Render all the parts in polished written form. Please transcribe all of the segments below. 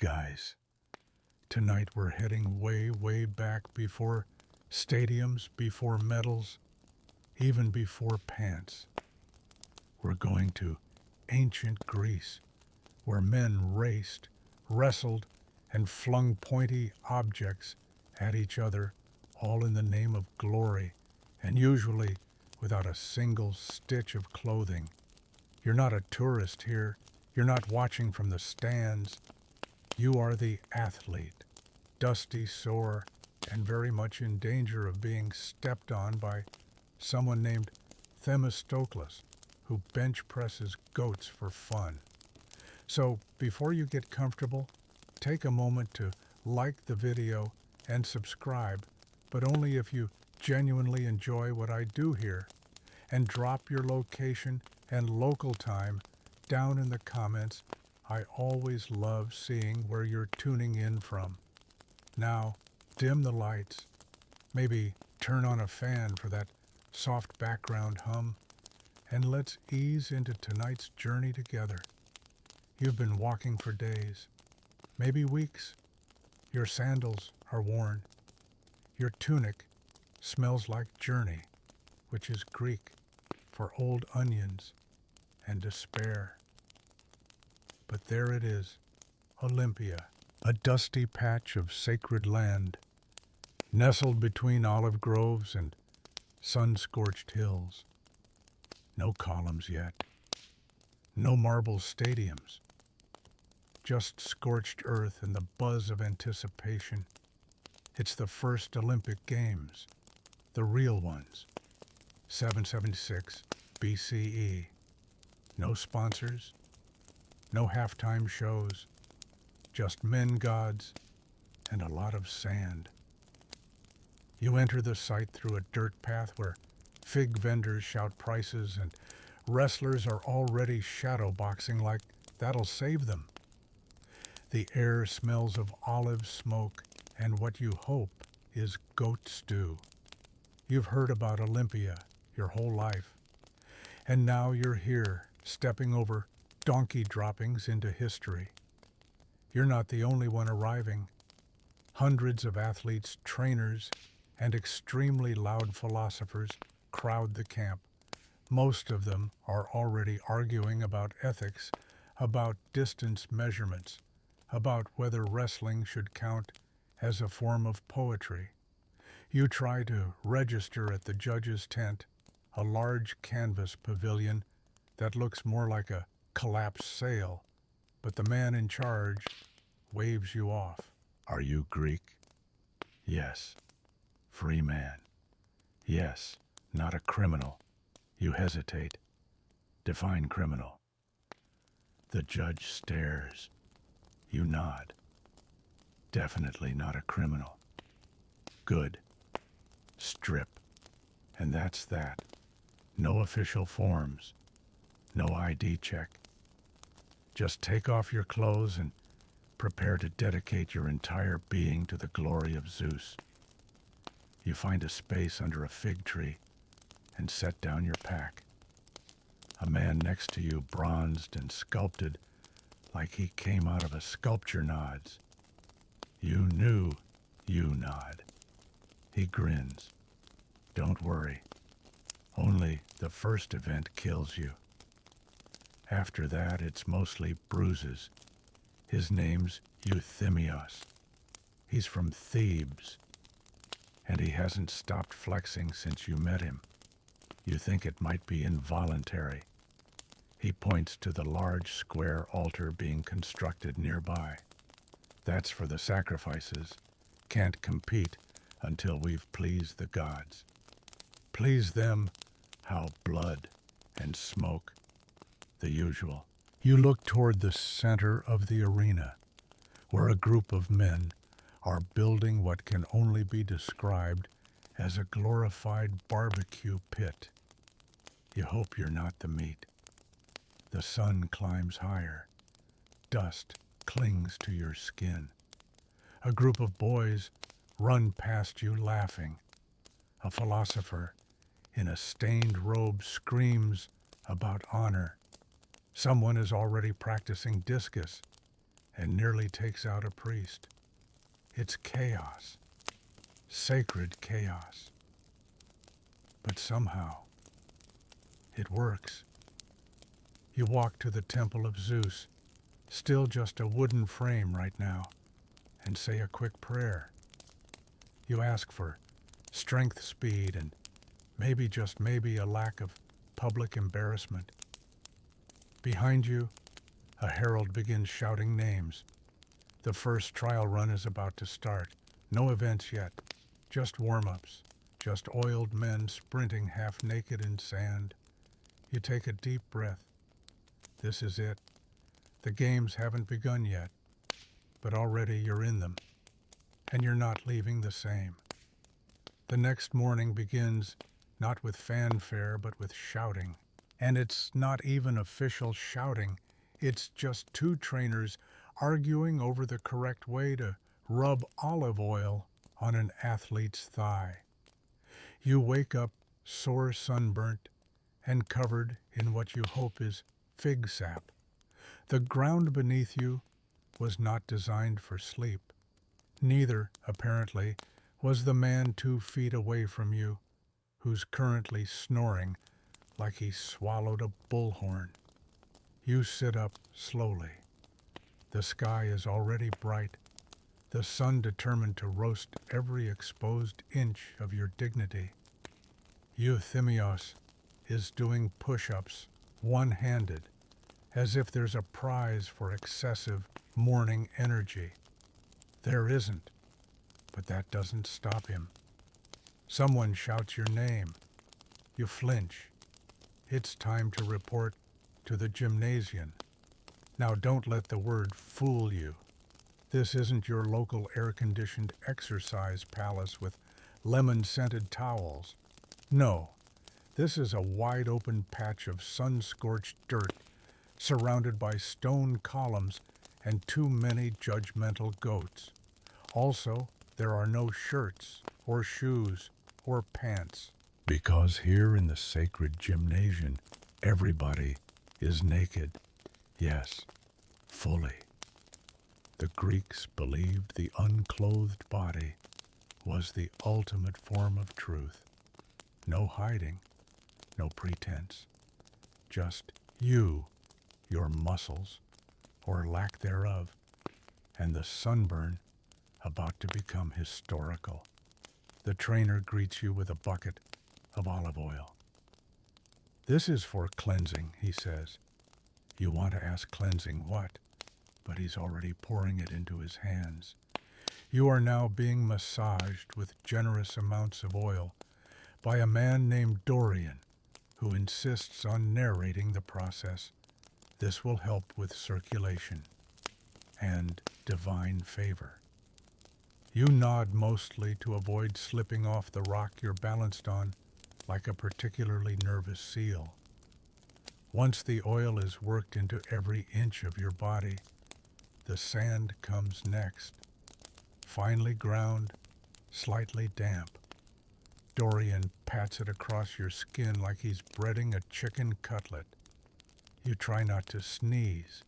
guys, tonight we're heading way, way back before stadiums, before medals, even before pants. We're going to ancient Greece, where men raced, wrestled, and flung pointy objects at each other, all in the name of glory, and usually without a single stitch of clothing. You're not a tourist here. You're not watching from the stands. You are the athlete, dusty, sore, and very much in danger of being stepped on by someone named Themistocles, who bench presses goats for fun. So before you get comfortable, take a moment to like the video and subscribe, but only if you genuinely enjoy what I do here, and drop your location and local time down in the comments. I always love seeing where you're tuning in from. Now, dim the lights, maybe turn on a fan for that soft background hum, and let's ease into tonight's journey together. You've been walking for days, maybe weeks. Your sandals are worn. Your tunic smells like journey, which is Greek for old onions and despair. But there it is, Olympia, a dusty patch of sacred land, nestled between olive groves and sun-scorched hills. No columns yet, no marble stadiums, just scorched earth and the buzz of anticipation. It's the first Olympic Games, the real ones, 776 BCE. No sponsors, no halftime shows, just men gods and a lot of sand. You enter the site through a dirt path where fig vendors shout prices and wrestlers are already shadow boxing like that'll save them. The air smells of olive smoke and what you hope is goat stew. You've heard about Olympia your whole life, and now you're here, stepping over donkey droppings into history. You're not the only one arriving. Hundreds of athletes, trainers, and extremely loud philosophers crowd the camp. Most of them are already arguing about ethics, about distance measurements, about whether wrestling should count as a form of poetry. You try to register at the judge's tent, a large canvas pavilion that looks more like a collapsed sail, but the man in charge waves you off. Are you Greek? Yes. Free man? Yes. Not a criminal. You hesitate. Define criminal. The judge stares. You nod. Definitely not a criminal. Good. Strip. And that's that. No official forms. No ID check. Just take off your clothes and prepare to dedicate your entire being to the glory of Zeus. You find a space under a fig tree and set down your pack. A man next to you, bronzed and sculpted like he came out of a sculpture, nods. You nod. He grins. Don't worry. Only the first event kills you. After that, it's mostly bruises. His name's Euthemios. He's from Thebes, and he hasn't stopped flexing since you met him. You think it might be involuntary. He points to the large square altar being constructed nearby. That's for the sacrifices. Can't compete until we've pleased the gods. Please them, how blood and smoke. The usual. You look toward the center of the arena, where a group of men are building what can only be described as a glorified barbecue pit. You hope you're not the meat. The sun climbs higher. Dust clings to your skin. A group of boys run past you laughing. A philosopher in a stained robe screams about honor. Someone is already practicing discus. and nearly takes out a priest. It's chaos, sacred chaos. But somehow, it works. You walk to the temple of Zeus, still just a wooden frame right now, and say a quick prayer. You ask for strength, speed, and maybe, just maybe, a lack of public embarrassment. Behind you, a herald begins shouting names. The first trial run is about to start. No events yet, just warm-ups, just oiled men sprinting half naked in sand. You take a deep breath. This is it. The games haven't begun yet, but already you're in them, and you're not leaving the same. The next morning begins not with fanfare, but with shouting. And it's not even official shouting. It's just two trainers arguing over the correct way to rub olive oil on an athlete's thigh. You wake up sore, sunburnt, and covered in what you hope is fig sap. The ground beneath you was not designed for sleep. Neither, apparently, was the man 2 feet away from you, who's currently snoring like he swallowed a bullhorn. You sit up slowly. The sky is already bright, the sun determined to roast every exposed inch of your dignity. Euthimios is doing push-ups, one-handed, as if there's a prize for excessive morning energy. There isn't, but that doesn't stop him. Someone shouts your name. You flinch. It's time to report to the gymnasium. Now don't let the word fool you. This isn't your local air-conditioned exercise palace with lemon-scented towels. No, this is a wide-open patch of sun-scorched dirt surrounded by stone columns and too many judgmental goats. Also, there are no shirts or shoes or pants, because here in the sacred gymnasium, everybody is naked. Yes, fully. The Greeks believed the unclothed body was the ultimate form of truth. No hiding, no pretense. Just you, your muscles, or lack thereof, and the sunburn about to become historical. The trainer greets you with a bucket of olive oil. This is for cleansing, he says. You want to ask cleansing what? But he's already pouring it into his hands. You are now being massaged with generous amounts of oil by a man named Dorian, who insists on narrating the process. This will help with circulation and divine favor. You nod mostly to avoid slipping off the rock you're balanced on like a particularly nervous seal. Once the oil is worked into every inch of your body, the sand comes next. Finely ground, slightly damp. Dorian pats it across your skin like he's breading a chicken cutlet. You try not to sneeze.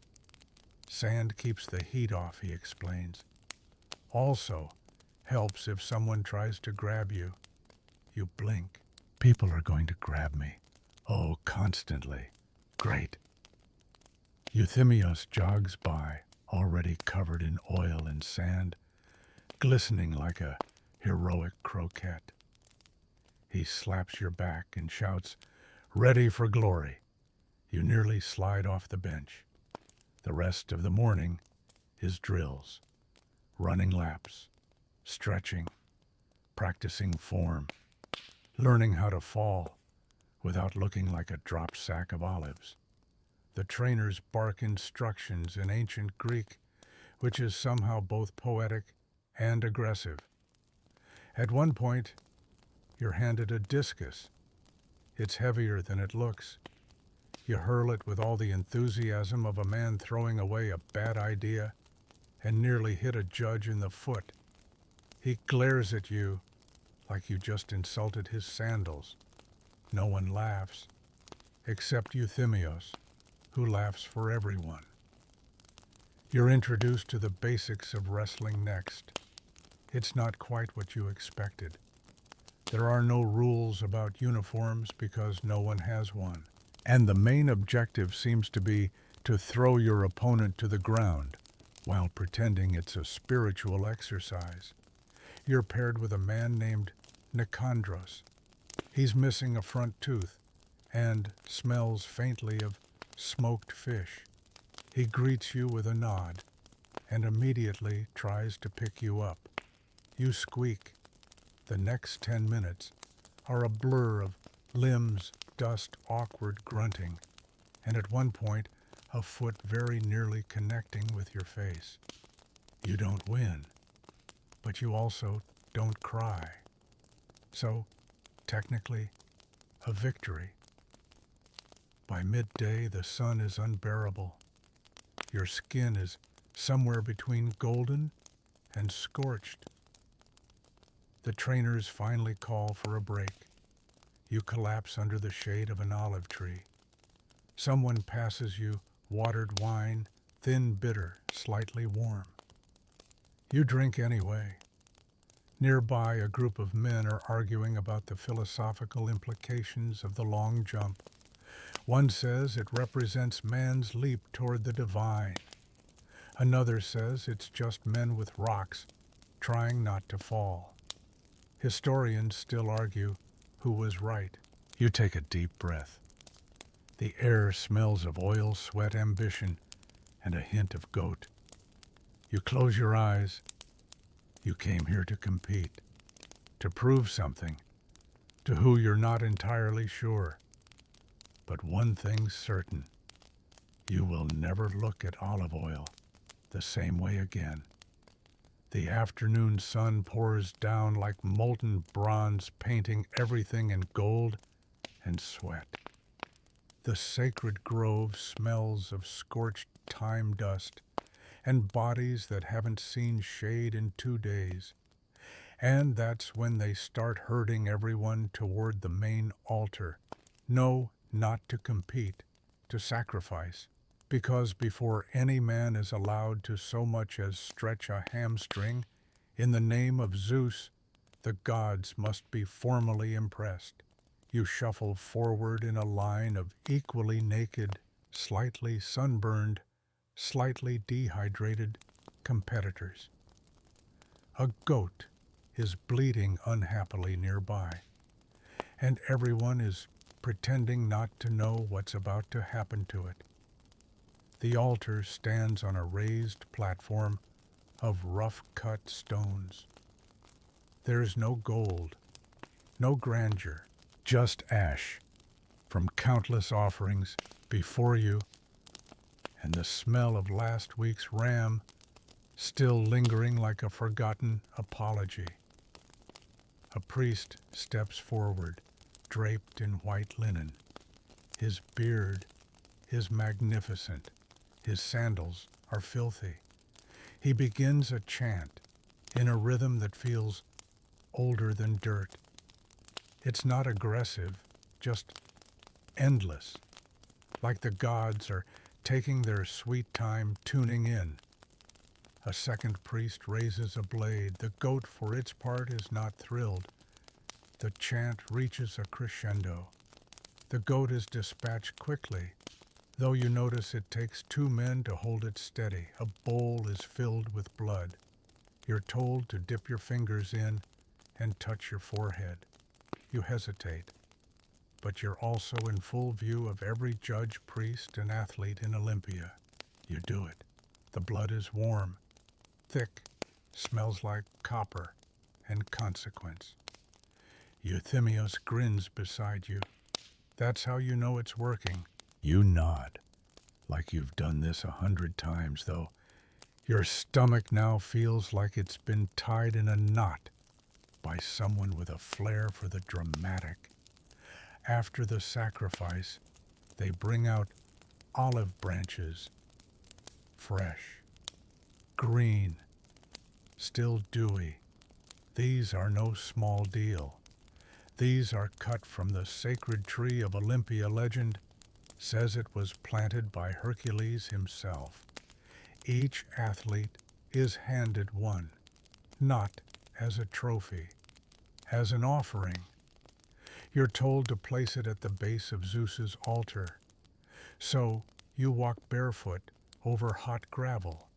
Sand keeps the heat off, he explains. Also, helps if someone tries to grab you. You blink. People are going to grab me. Oh, constantly. Great. Euthimios jogs by, already covered in oil and sand, glistening like a heroic croquette. He slaps your back and shouts, "Ready for glory." You nearly slide off the bench. The rest of the morning is drills, running laps, stretching, practicing form, learning how to fall without looking like a dropped sack of olives. The trainers bark instructions in ancient Greek, which is somehow both poetic and aggressive. At one point, you're handed a discus. It's heavier than it looks. You hurl it with all the enthusiasm of a man throwing away a bad idea and nearly hit a judge in the foot. He glares at you like you just insulted his sandals. No one laughs, except Euthimios, who laughs for everyone. You're introduced to the basics of wrestling next. It's not quite what you expected. There are no rules about uniforms because no one has one. And the main objective seems to be to throw your opponent to the ground while pretending it's a spiritual exercise. You're paired with a man named Nicandros. He's missing a front tooth and smells faintly of smoked fish. He greets you with a nod and immediately tries to pick you up. You squeak. The next 10 minutes are a blur of limbs, dust, awkward grunting, and at one point, a foot very nearly connecting with your face. You don't win, but you also don't cry. So, technically, a victory. By midday, the sun is unbearable. Your skin is somewhere between golden and scorched. The trainers finally call for a break. You collapse under the shade of an olive tree. Someone passes you watered wine, thin bitter, slightly warm. You drink anyway. Nearby, a group of men are arguing about the philosophical implications of the long jump. One says it represents man's leap toward the divine. Another says it's just men with rocks trying not to fall. Historians still argue who was right. You take a deep breath. The air smells of oil, sweat, ambition, and a hint of goat. You close your eyes. You came here to compete, to prove something, to who you're not entirely sure. But one thing's certain. You will never look at olive oil the same way again. The afternoon sun pours down like molten bronze, painting everything in gold and sweat. The sacred grove smells of scorched thyme dust and bodies that haven't seen shade in 2 days. And that's when they start herding everyone toward the main altar. No, not to compete, to sacrifice. Because before any man is allowed to so much as stretch a hamstring, in the name of Zeus, the gods must be formally impressed. You shuffle forward in a line of equally naked, slightly sunburned, slightly dehydrated competitors. A goat is bleating unhappily nearby, and everyone is pretending not to know what's about to happen to it. The altar stands on a raised platform of rough-cut stones. There is no gold, no grandeur, just ash from countless offerings before you, and the smell of last week's ram still lingering like a forgotten apology. A priest steps forward, draped in white linen. His beard is magnificent. His sandals are filthy. He begins a chant in a rhythm that feels older than dirt. It's not aggressive, just endless, like the gods are taking their sweet time tuning in. A second priest raises a blade. The goat, for its part, is not thrilled. The chant reaches a crescendo. The goat is dispatched quickly, though you notice it takes 2 men to hold it steady. A bowl is filled with blood. You're told to dip your fingers in and touch your forehead. You hesitate, but you're also in full view of every judge, priest, and athlete in Olympia. You do it. The blood is warm, thick, smells like copper and consequence. Euthymos grins beside you. That's how you know it's working. You nod, like you've done this 100 times, though your stomach now feels like it's been tied in a knot by someone with a flair for the dramatic. After the sacrifice, they bring out olive branches, fresh, green, still dewy. These are no small deal. These are cut from the sacred tree of Olympia. Legend says it was planted by Hercules himself. Each athlete is handed one, not as a trophy, as an offering. You're told to place it at the base of Zeus's altar. So you walk barefoot over hot gravel,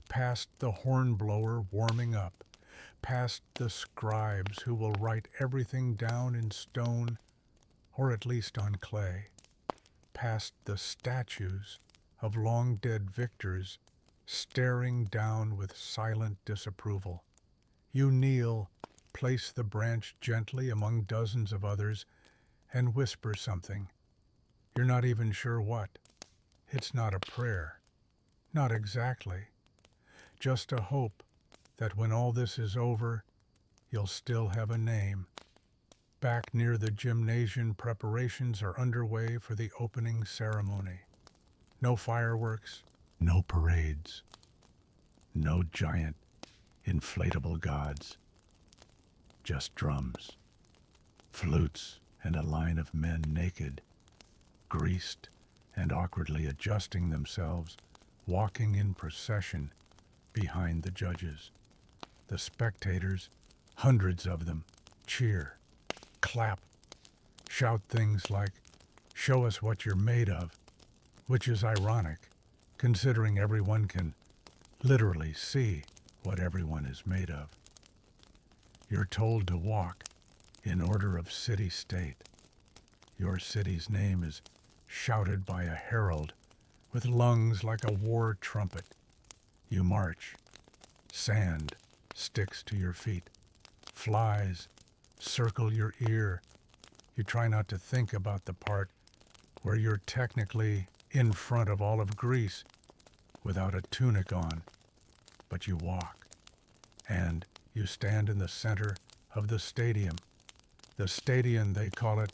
past the hornblower warming up, past the scribes who will write everything down in stone or at least on clay, past the statues of long-dead victors staring down with silent disapproval. You kneel, place the branch gently among dozens of others, and whisper something. You're not even sure what. It's not a prayer. Not exactly. Just a hope that when all this is over, you'll still have a name. Back near the gymnasium, preparations are underway for the opening ceremony. No fireworks, no parades, no giant inflatable gods. Just drums, flutes, and a line of men naked, greased and awkwardly adjusting themselves, walking in procession behind the judges. The spectators, hundreds of them, cheer, clap, shout things like, "Show us what you're made of," which is ironic, considering everyone can literally see what everyone is made of. You're told to walk in order of city-state. Your city's name is shouted by a herald with lungs like a war trumpet. You march. Sand sticks to your feet. Flies circle your ear. You try not to think about the part where you're technically in front of all of Greece without a tunic on, but you walk. And you stand in the center of the stadium. The stadium, they call it,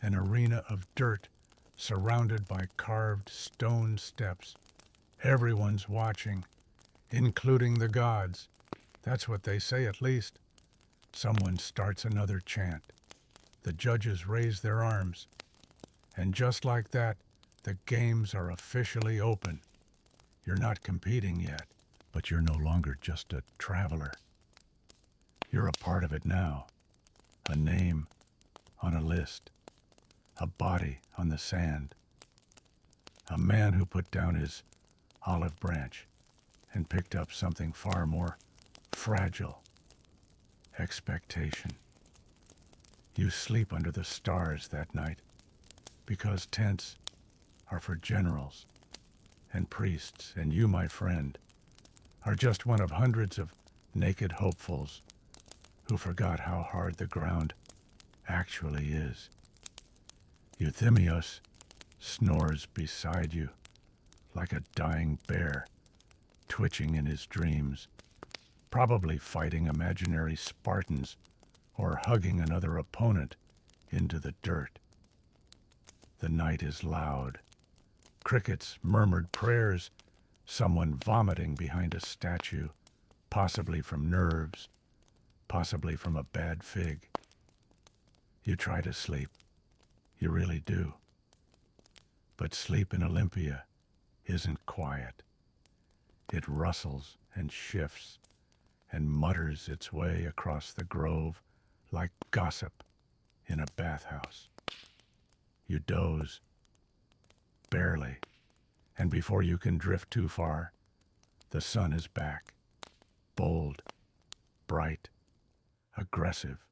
an arena of dirt surrounded by carved stone steps. Everyone's watching, including the gods. That's what they say, at least. Someone starts another chant. The judges raise their arms. And just like that, the games are officially open. You're not competing yet, but you're no longer just a traveler. You're a part of it now. A name on a list. A body on the sand. A man who put down his olive branch and picked up something far more fragile. Expectation. You sleep under the stars that night because tents are for generals and priests, and you, my friend, are just one of hundreds of naked hopefuls who forgot how hard the ground actually is. Euthymos snores beside you like a dying bear, twitching in his dreams, probably fighting imaginary Spartans or hugging another opponent into the dirt. The night is loud. Crickets murmured prayers, someone vomiting behind a statue, possibly from nerves, possibly from a bad fig. You try to sleep. You really do. But sleep in Olympia isn't quiet. It rustles and shifts and mutters its way across the grove like gossip in a bathhouse. You doze, barely, and before you can drift too far, the sun is back, bold, bright, aggressive.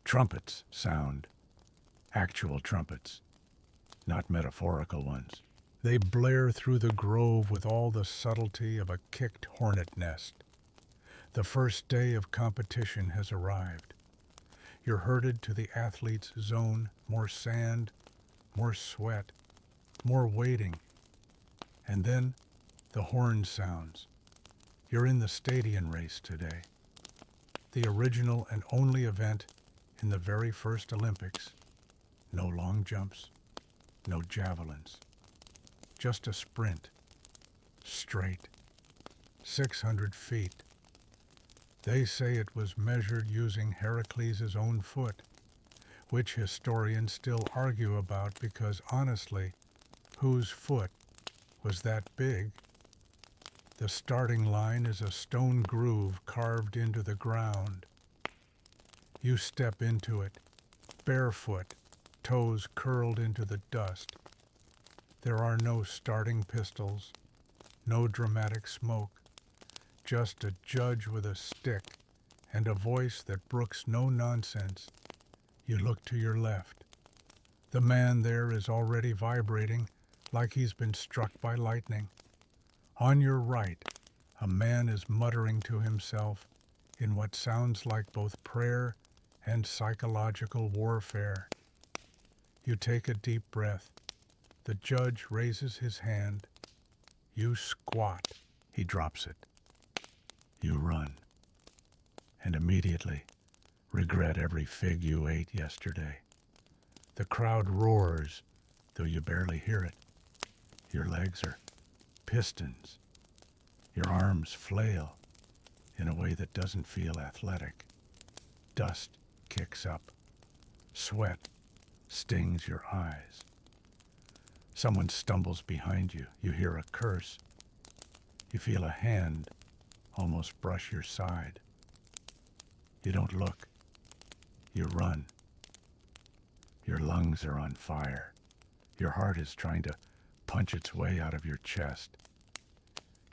Trumpets sound, actual trumpets, not metaphorical ones. They blare through the grove with all the subtlety of a kicked hornet nest. The first day of competition has arrived. You're herded to the athlete's zone, more sand, more sweat, more waiting. And then the horn sounds. You're in the stadium race today. The original and only event in the very first Olympics. No long jumps, no javelins. Just a sprint, straight, 600 feet. They say it was measured using Heracles' own foot, which historians still argue about because honestly, whose foot was that big? The starting line is a stone groove carved into the ground. You step into it, barefoot, toes curled into the dust. There are no starting pistols, no dramatic smoke, just a judge with a stick and a voice that brooks no nonsense. You look to your left. The man there is already vibrating like he's been struck by lightning. On your right, a man is muttering to himself in what sounds like both prayer and psychological warfare. You take a deep breath. The judge raises his hand. You squat. He drops it. You run. And immediately regret every fig you ate yesterday. The crowd roars, though you barely hear it. Your legs are pistons. Your arms flail in a way that doesn't feel athletic. Dust kicks up. Sweat stings your eyes. Someone stumbles behind you. You hear a curse. You feel a hand almost brush your side. You don't look. You run. Your lungs are on fire. Your heart is trying to punch its way out of your chest.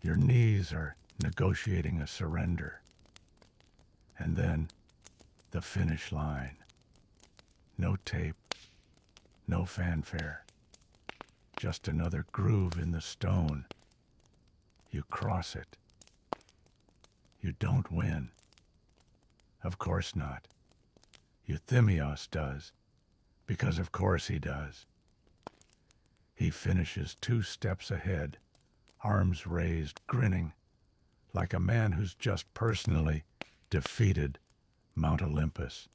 Your knees are negotiating a surrender. And then the finish line. No tape, no fanfare. Just another groove in the stone. You cross it. You don't win. Of course not. Euthymos does, because of course he does. He finishes 2 steps ahead, arms raised, grinning, like a man who's just personally defeated Mount Olympus.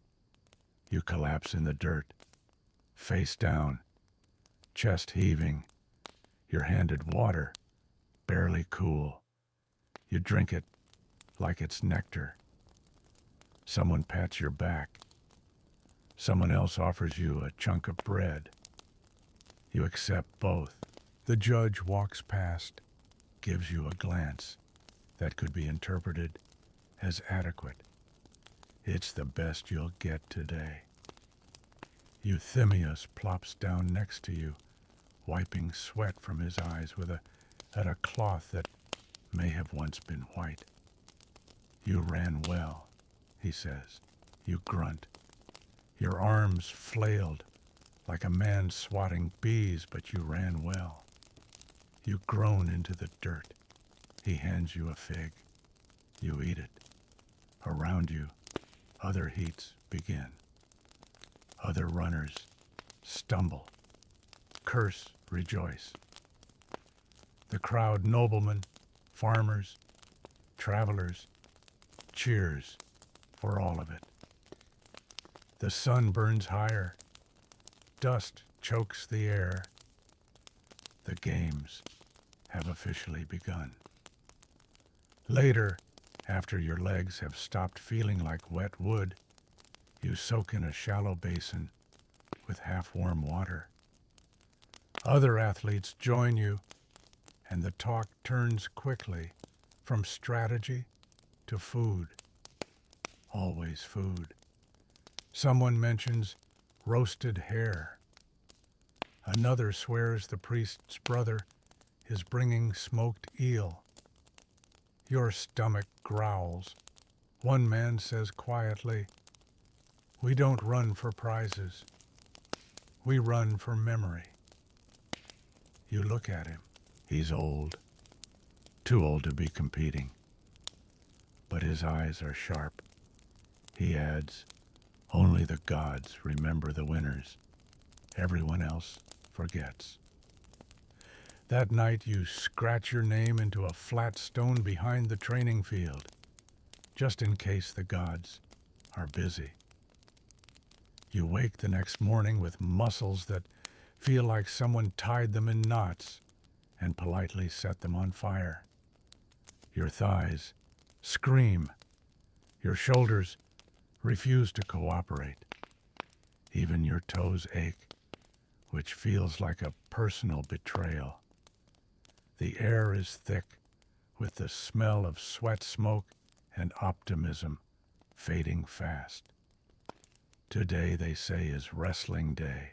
You collapse in the dirt, face down, chest heaving. You're handed water, barely cool. You drink it like it's nectar. Someone pats your back. Someone else offers you a chunk of bread. You accept both. The judge walks past, gives you a glance that could be interpreted as adequate. It's the best you'll get today. Euthymos plops down next to you, wiping sweat from his eyes with a cloth that may have once been white. You ran well, he says. You grunt. Your arms flailed like a man swatting bees, but you ran well. You groan into the dirt. He hands you a fig. You eat it. Around you, other heats begin. Other runners stumble, curse, rejoice. The crowd, noblemen, farmers, travelers, cheers for all of it. The sun burns higher. Dust chokes the air. The games have officially begun. Later, after your legs have stopped feeling like wet wood, you soak in a shallow basin with half-warm water. Other athletes join you, and the talk turns quickly from strategy to food. Always food. Someone mentions roasted hare. Another swears the priest's brother is bringing smoked eel. Your stomach growls. One man says quietly, "We don't run for prizes. We run for memory." You look at him. He's old. Too old to be competing. But his eyes are sharp. He adds, "Only the gods remember the winners. Everyone else forgets." That night you scratch your name into a flat stone behind the training field, just in case the gods are busy. You wake the next morning with muscles that feel like someone tied them in knots and politely set them on fire. Your thighs scream. Your shoulders refuse to cooperate. Even your toes ache, which feels like a personal betrayal. The air is thick with the smell of sweat smoke and optimism fading fast. Today, they say, is wrestling day.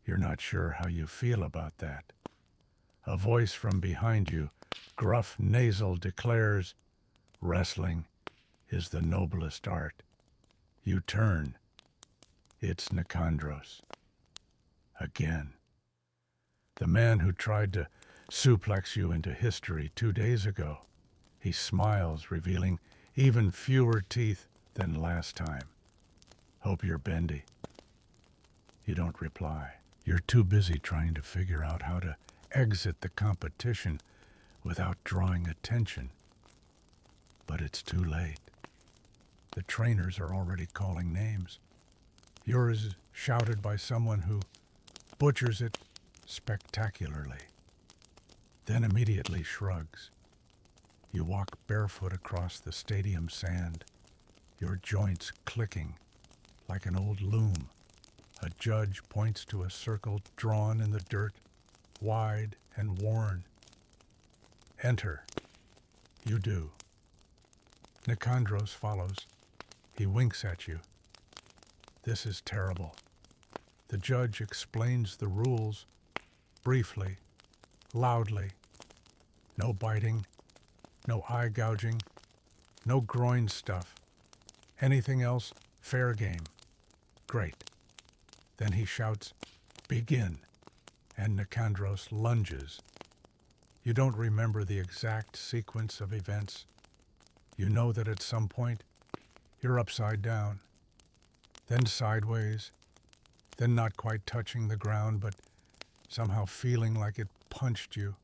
You're not sure how you feel about that. A voice from behind you, gruff nasal, declares, wrestling is the noblest art. You turn. It's Nicandros. Again. The man who tried to suplex you into history 2 days ago. He smiles, revealing even fewer teeth than last time. Hope you're bendy. You don't reply. You're too busy trying to figure out how to exit the competition without drawing attention. But it's too late. The trainers are already calling names. Yours is shouted by someone who butchers it spectacularly, then immediately shrugs. You walk barefoot across the stadium sand, your joints clicking like an old loom. A judge points to a circle drawn in the dirt, wide and worn. Enter. You do. Nicandros follows. He winks at you. This is terrible. The judge explains the rules briefly, loudly. No biting, no eye gouging, no groin stuff. Anything else, fair game. Great. Then he shouts, begin, and Nicandros lunges. You don't remember the exact sequence of events. You know that at some point, you're upside down, then sideways, then not quite touching the ground, but somehow feeling like it punched you.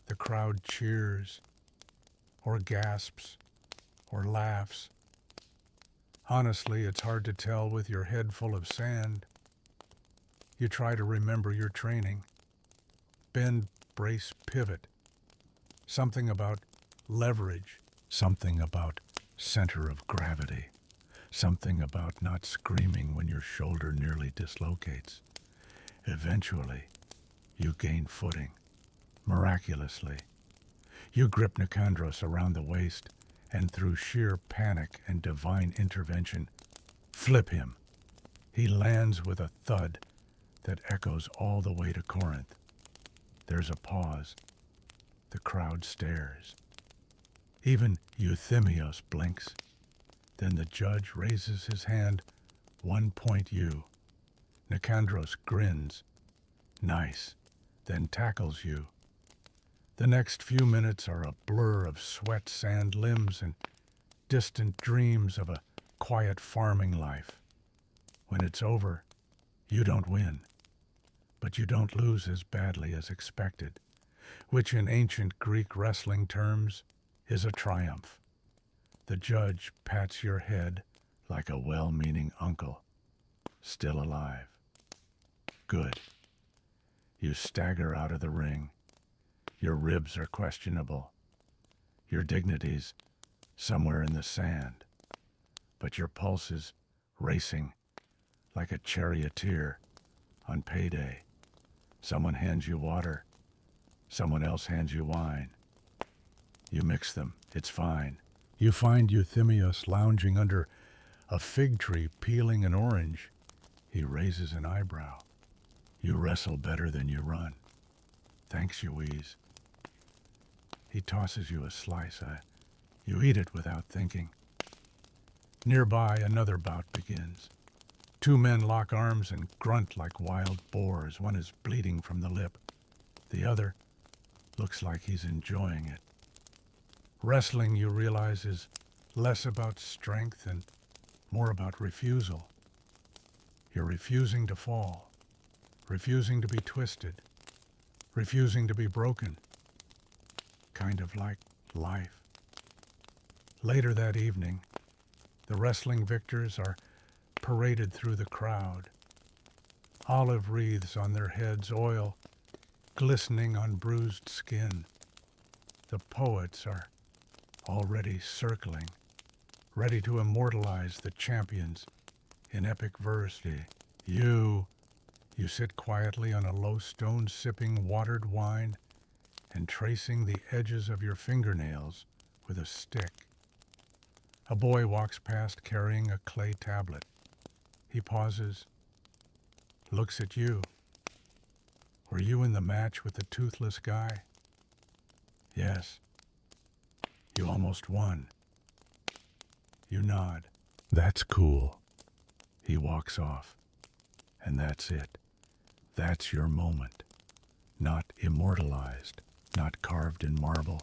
The crowd cheers, or gasps, or laughs. Honestly, it's hard to tell with your head full of sand. You try to remember your training. Bend, brace, pivot. Something about leverage. Something about center of gravity. Something about not screaming when your shoulder nearly dislocates. Eventually, you gain footing. Miraculously. You grip Nicandros around the waist, and through sheer panic and divine intervention, flip him. He lands with a thud that echoes all the way to Corinth. There's a pause. The crowd stares. Even Euthimios blinks. Then the judge raises his hand, 1 point you. Nicandros grins. Nice. Then tackles you. The next few minutes are a blur of sweat, sand, limbs, and distant dreams of a quiet farming life. When it's over, you don't win. But you don't lose as badly as expected, which in ancient Greek wrestling terms is a triumph. The judge pats your head like a well-meaning uncle. Still alive. Good. You stagger out of the ring. Your ribs are questionable. Your dignity's somewhere in the sand. But your pulse is racing like a charioteer on payday. Someone hands you water. Someone else hands you wine. You mix them. It's fine. You find Euthimios lounging under a fig tree peeling an orange. He raises an eyebrow. You wrestle better than you run. Thanks, you wheeze. He tosses you a slice. You eat it without thinking. Nearby, another bout begins. 2 men lock arms and grunt like wild boars. One is bleeding from the lip. The other looks like he's enjoying it. Wrestling, you realize, is less about strength and more about refusal. You're refusing to fall, refusing to be twisted, refusing to be broken. Kind of like life. Later that evening, the wrestling victors are paraded through the crowd. Olive wreaths on their heads, oil glistening on bruised skin. The poets are already circling, ready to immortalize the champions in epic verse. You sit quietly on a low stone sipping watered wine and tracing the edges of your fingernails with a stick. A boy walks past carrying a clay tablet. He pauses, looks at you. Were you in the match with the toothless guy? Yes. You almost won. You nod. That's cool. He walks off. And that's it. That's your moment. Not immortalized, not carved in marble,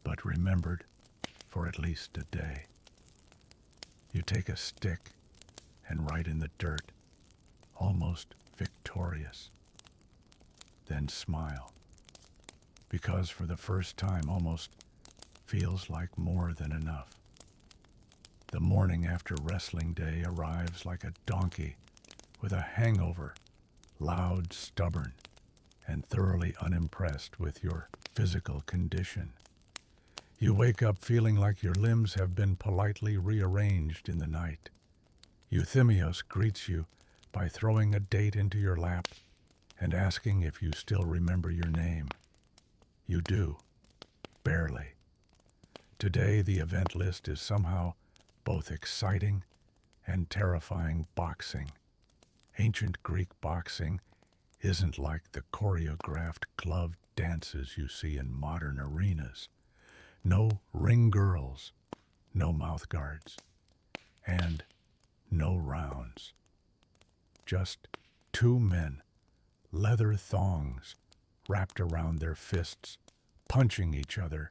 but remembered for at least a day. You take a stick and write in the dirt, almost victorious. Then smile, because for the first time almost feels like more than enough. The morning after wrestling day arrives like a donkey with a hangover, loud, stubborn, and thoroughly unimpressed with your physical condition. You wake up feeling like your limbs have been politely rearranged in the night. Euthymos greets you by throwing a date into your lap and asking if you still remember your name. You do, barely. Today the event list is somehow both exciting and terrifying boxing. Ancient Greek boxing isn't like the choreographed gloved dances you see in modern arenas. No ring girls, no mouth guards, and no rounds. Just two men, leather thongs wrapped around their fists, punching each other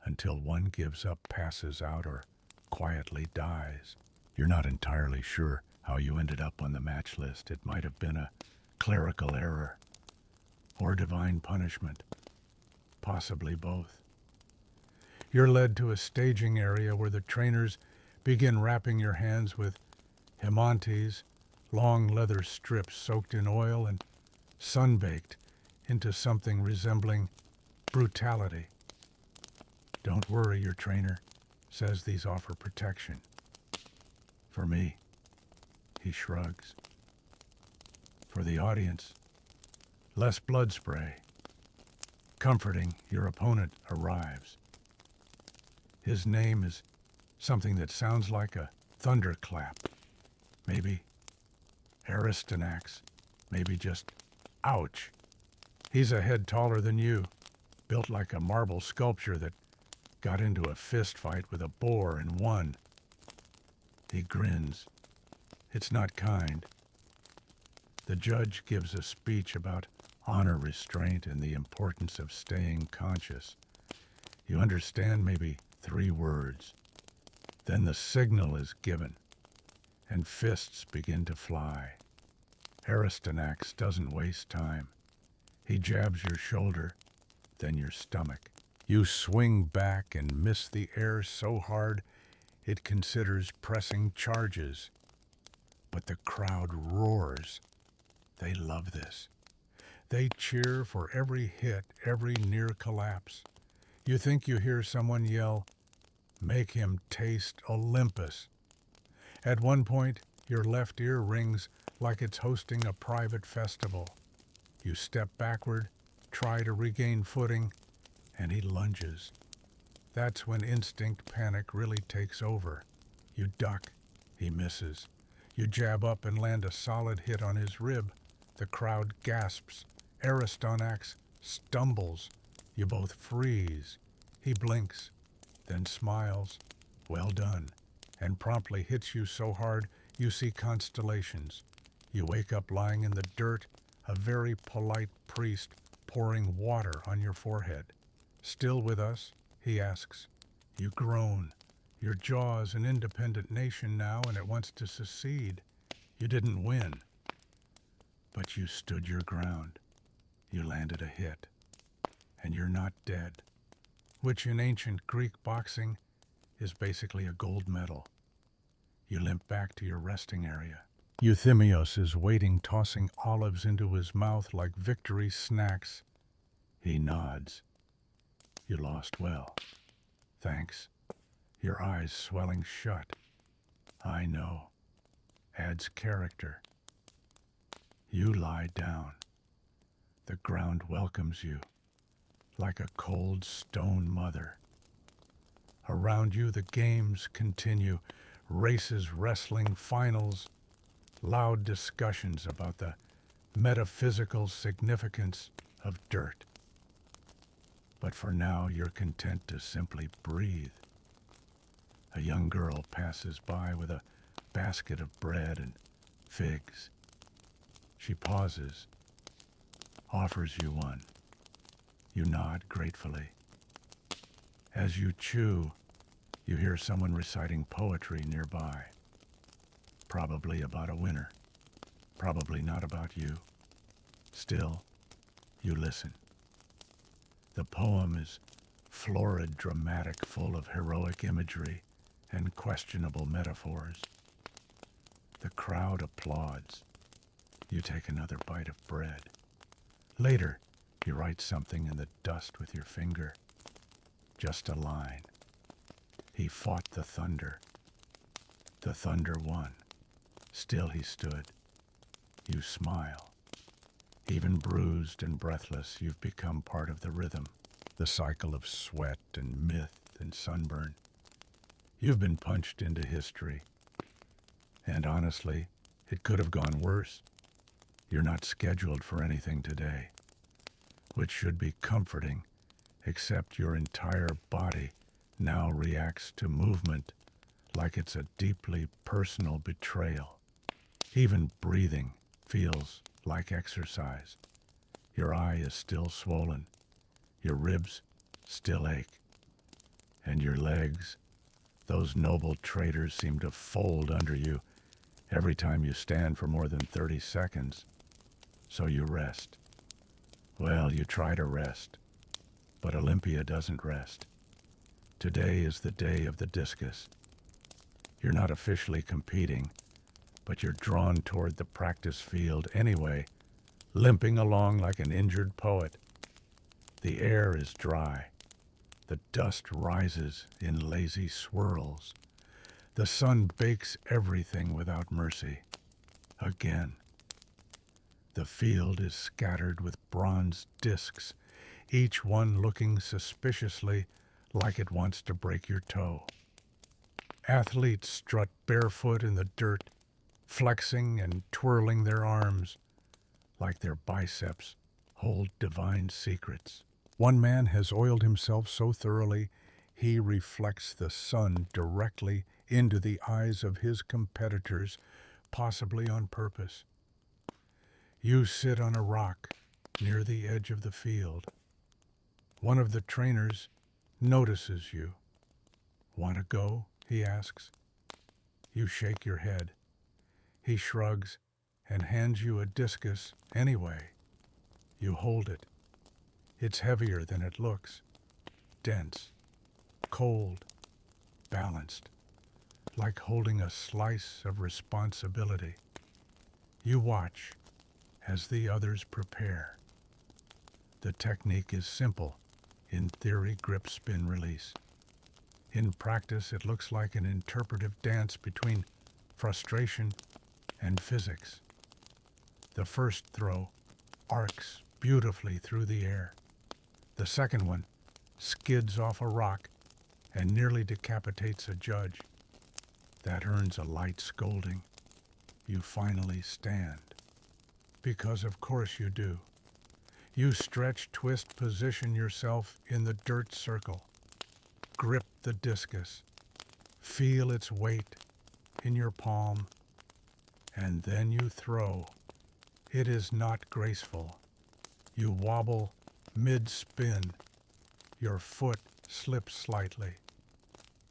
until one gives up, passes out, or quietly dies. You're not entirely sure how you ended up on the match list. It might have been a clerical error or divine punishment, possibly both. You're led to a staging area where the trainers begin wrapping your hands with hemantes, long leather strips soaked in oil and sun-baked into something resembling brutality. Don't worry, your trainer says these offer protection. For me, he shrugs. For the audience, less blood spray. Comforting, your opponent arrives. His name is something that sounds like a thunderclap. Maybe Aristonax. Maybe just ouch. He's a head taller than you, built like a marble sculpture that got into a fist fight with a boar and won. He grins. It's not kind. The judge gives a speech about honor restraint and the importance of staying conscious. You understand maybe 3 words. Then the signal is given, and fists begin to fly. Aristonax doesn't waste time. He jabs your shoulder, then your stomach. You swing back and miss the air so hard it considers pressing charges. But the crowd roars. They love this. They cheer for every hit, every near collapse. You think you hear someone yell, "Make him taste Olympus." At one point, your left ear rings like it's hosting a private festival. You step backward, try to regain footing, and he lunges. That's when instinct panic really takes over. You duck. He misses. You jab up and land a solid hit on his rib. The crowd gasps. Aristonax stumbles. You both freeze. He blinks, then smiles, "Well done," and promptly hits you so hard you see constellations. You wake up lying in the dirt, a very polite priest pouring water on your forehead. "Still with us?" he asks. You groan. Your jaw's an independent nation now, and it wants to secede. You didn't win, but you stood your ground. You landed a hit, and you're not dead, which in ancient Greek boxing is basically a gold medal. You limp back to your resting area. Euthymos is waiting, tossing olives into his mouth like victory snacks. He nods. You lost well. Thanks. Your eyes swelling shut. I know. Adds character. You lie down. The ground welcomes you. like a cold stone mother. Around you, the games continue, races, wrestling, finals, loud discussions about the metaphysical significance of dirt. But for now, you're content to simply breathe. A young girl passes by with a basket of bread and figs. She pauses, offers you one. You nod gratefully. As you chew, you hear someone reciting poetry nearby. Probably about a winner. Probably not about you. Still, you listen. The poem is florid, dramatic, full of heroic imagery and questionable metaphors. The crowd applauds. You take another bite of bread. Later, you write something in the dust with your finger. Just a line. He fought the thunder. The thunder won. Still he stood. You smile. Even bruised and breathless, you've become part of the rhythm, the cycle of sweat and myth and sunburn. You've been punched into history. And honestly, it could have gone worse. You're not scheduled for anything today, which should be comforting, except your entire body now reacts to movement like it's a deeply personal betrayal. Even breathing feels like exercise. Your eye is still swollen. Your ribs still ache. And your legs, those noble traitors, seem to fold under you every time you stand for more than 30 seconds. So you rest. Well, you try to rest. But Olympia doesn't rest. Today is the day of the discus. You're not officially competing, but you're drawn toward the practice field anyway, limping along like an injured poet. The air is dry. The dust rises in lazy swirls. The sun bakes everything without mercy. Again. The field is scattered with bronze discs, each one looking suspiciously like it wants to break your toe. Athletes strut barefoot in the dirt, flexing and twirling their arms like their biceps hold divine secrets. One man has oiled himself so thoroughly he reflects the sun directly into the eyes of his competitors, possibly on purpose. You sit on a rock near the edge of the field. One of the trainers notices you. "Want to go?" he asks. You shake your head. He shrugs and hands you a discus anyway. You hold it. It's heavier than it looks. Dense, cold, balanced, like holding a slice of responsibility. You watch as the others prepare. The technique is simple. In theory, grip, spin, release. In practice, it looks like an interpretive dance between frustration and physics. The first throw arcs beautifully through the air. The second one skids off a rock and nearly decapitates a judge. That earns a light scolding. You finally stand. Because of course you do. You stretch, twist, position yourself in the dirt circle. Grip the discus. Feel its weight in your palm. And then you throw. It is not graceful. You wobble mid-spin. Your foot slips slightly.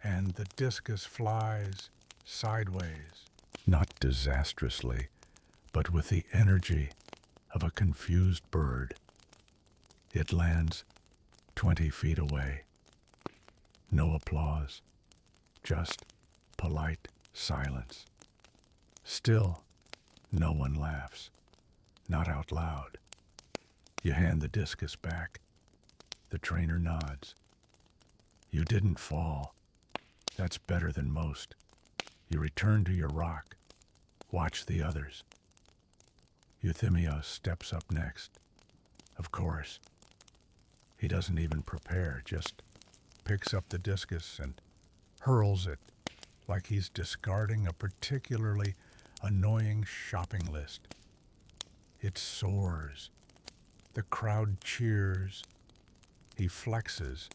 And the discus flies sideways. Not disastrously, but with the energy of a confused bird. It lands 20 feet away. No applause, just polite silence. Still, no one laughs, not out loud. You hand the discus back. The trainer nods. You didn't fall. That's better than most. You return to your rock. Watch the others. Euthymia steps up next. Of course. He doesn't even prepare, just picks up the discus and hurls it like he's discarding a particularly annoying shopping list. It soars. The crowd cheers. He flexes.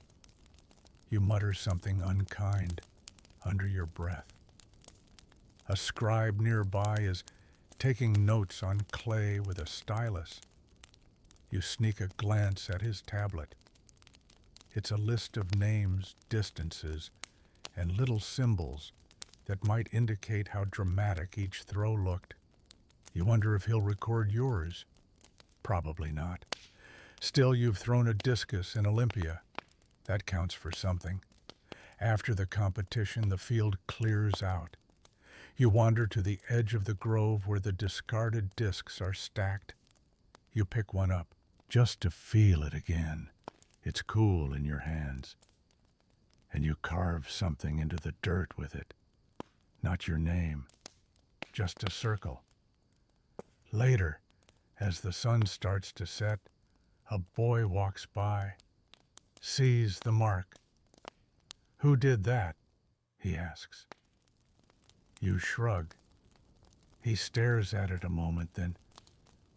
You mutter something unkind under your breath. A scribe nearby is taking notes on clay with a stylus. You sneak a glance at his tablet. It's a list of names, distances, and little symbols that might indicate how dramatic each throw looked. You wonder if he'll record yours. Probably not. Still, you've thrown a discus in Olympia. That counts for something. After the competition, the field clears out. You wander to the edge of the grove where the discarded discs are stacked. You pick one up, just to feel it again. It's cool in your hands. And you carve something into the dirt with it. Not your name, just a circle. Later, as the sun starts to set, a boy walks by, sees the mark. "Who did that?" he asks. You shrug. He stares at it a moment, then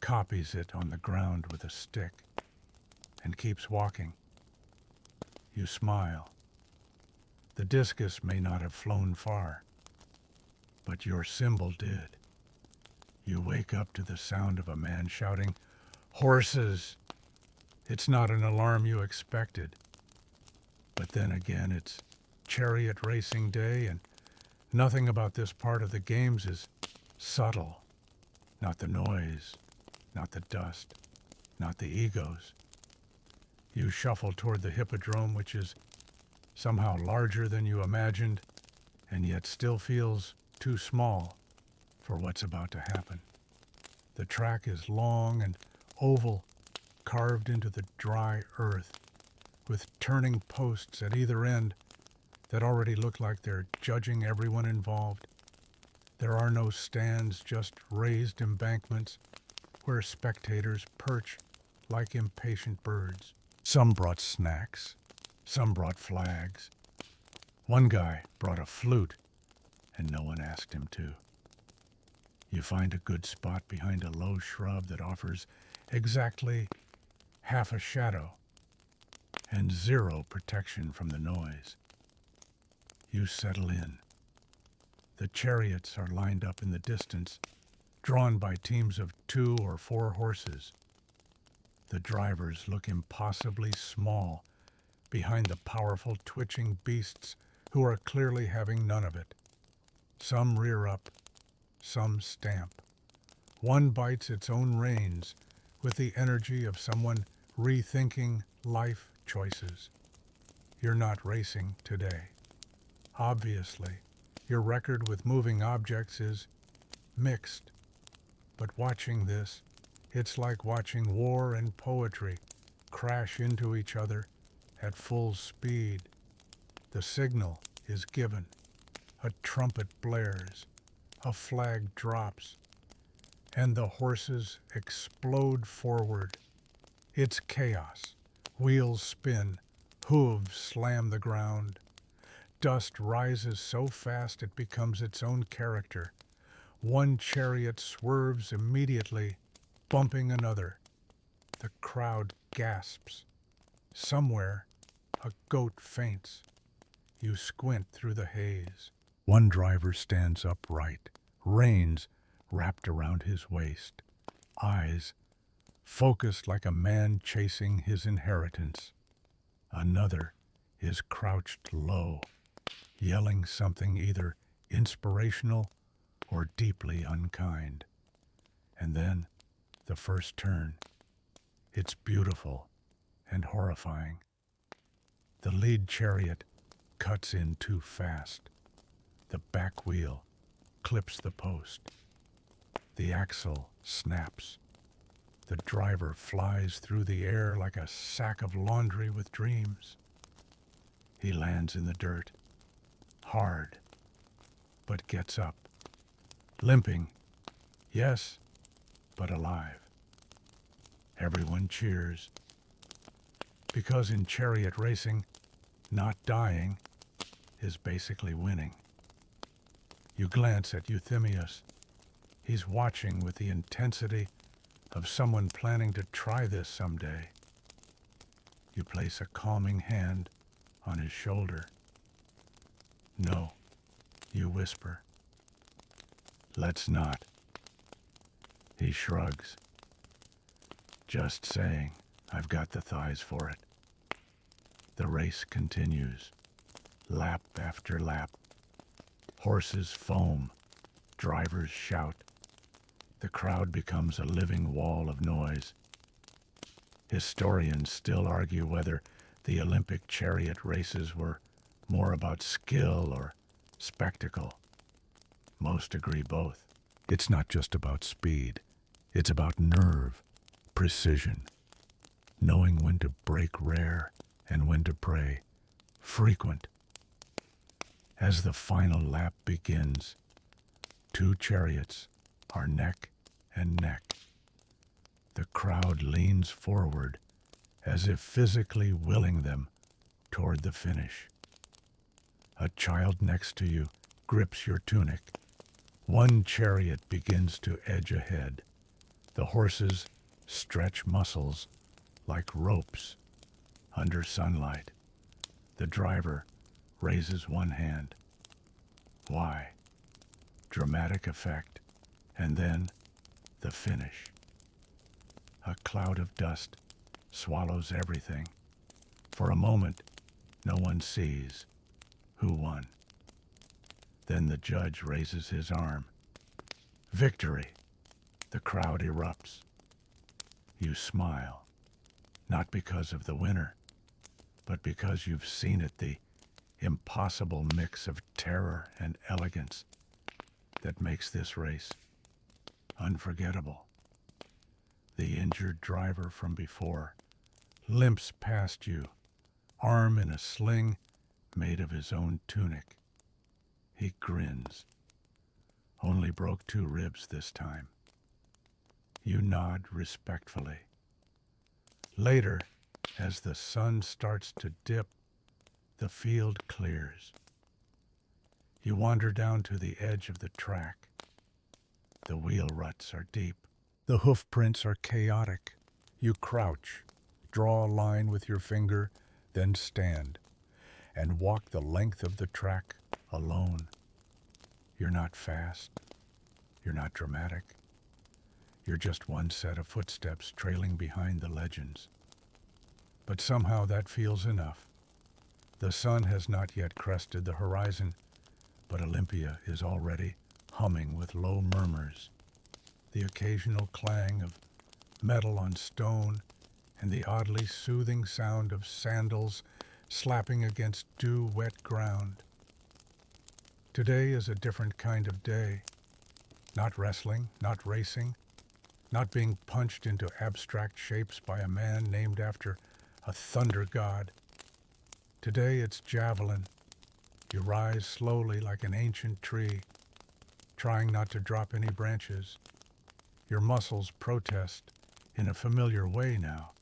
copies it on the ground with a stick and keeps walking. You smile. The discus may not have flown far, but your symbol did. You wake up to the sound of a man shouting, "Horses!" It's not an alarm you expected. But then again, it's chariot racing day, and nothing about this part of the games is subtle. Not the noise, not the dust, not the egos. You shuffle toward the hippodrome, which is somehow larger than you imagined, and yet still feels too small for what's about to happen. The track is long and oval, carved into the dry earth, with turning posts at either end that already look like they're judging everyone involved. There are no stands, just raised embankments where spectators perch like impatient birds. Some brought snacks, some brought flags. One guy brought a flute, and no one asked him to. You find a good spot behind a low shrub that offers exactly half a shadow and zero protection from the noise. You settle in. The chariots are lined up in the distance, drawn by teams of 2 or 4 horses. The drivers look impossibly small behind the powerful, twitching beasts who are clearly having none of it. Some rear up, some stamp. One bites its own reins with the energy of someone rethinking life choices. You're not racing today. Obviously, your record with moving objects is mixed. But watching this, it's like watching war and poetry crash into each other at full speed. The signal is given. A trumpet blares. A flag drops. And the horses explode forward. It's chaos. Wheels spin. Hooves slam the ground. Dust rises so fast it becomes its own character. One chariot swerves immediately, bumping another. The crowd gasps. Somewhere, a goat faints. You squint through the haze. One driver stands upright, reins wrapped around his waist, eyes focused like a man chasing his inheritance. Another is crouched low, yelling something either inspirational or deeply unkind. And then the first turn. It's beautiful and horrifying. The lead chariot cuts in too fast. The back wheel clips the post. The axle snaps. The driver flies through the air like a sack of laundry with dreams. He lands in the dirt, hard, but gets up, limping, yes, but alive. Everyone cheers. Because in chariot racing, not dying is basically winning. You glance at Euthemius. He's watching with the intensity of someone planning to try this someday. You place a calming hand on his shoulder. No, you whisper. Let's not. He shrugs. Just saying, I've got the thighs for it. The race continues, lap after lap. Horses foam, drivers shout. The crowd becomes a living wall of noise. Historians still argue whether the Olympic chariot races were more about skill or spectacle. Most agree both. It's not just about speed. It's about nerve, precision, knowing when to break rare and when to pray frequent. As the final lap begins, two chariots are neck and neck. The crowd leans forward as if physically willing them toward the finish. A child next to you grips your tunic. One chariot begins to edge ahead. The horses stretch muscles like ropes under sunlight. The driver raises one hand. Why? Dramatic effect. And then the finish. A cloud of dust swallows everything. For a moment, no one sees who won. Then the judge raises his arm. Victory! The crowd erupts. You smile, not because of the winner, but because you've seen it, the impossible mix of terror and elegance that makes this race unforgettable. The injured driver from before limps past you, arm in a sling made of his own tunic. He grins. Only broke 2 ribs this time. You nod respectfully. Later, as the sun starts to dip, the field clears. You wander down to the edge of the track. The wheel ruts are deep. The hoof prints are chaotic. You crouch, draw a line with your finger, then stand, and walk the length of the track alone. You're not fast. You're not dramatic. You're just one set of footsteps trailing behind the legends. But somehow that feels enough. The sun has not yet crested the horizon, but Olympia is already humming with low murmurs. The occasional clang of metal on stone and the oddly soothing sound of sandals slapping against dew-wet ground. Today is a different kind of day. Not wrestling, not racing, not being punched into abstract shapes by a man named after a thunder god. Today it's javelin. You rise slowly like an ancient tree, trying not to drop any branches. Your muscles protest in a familiar way now,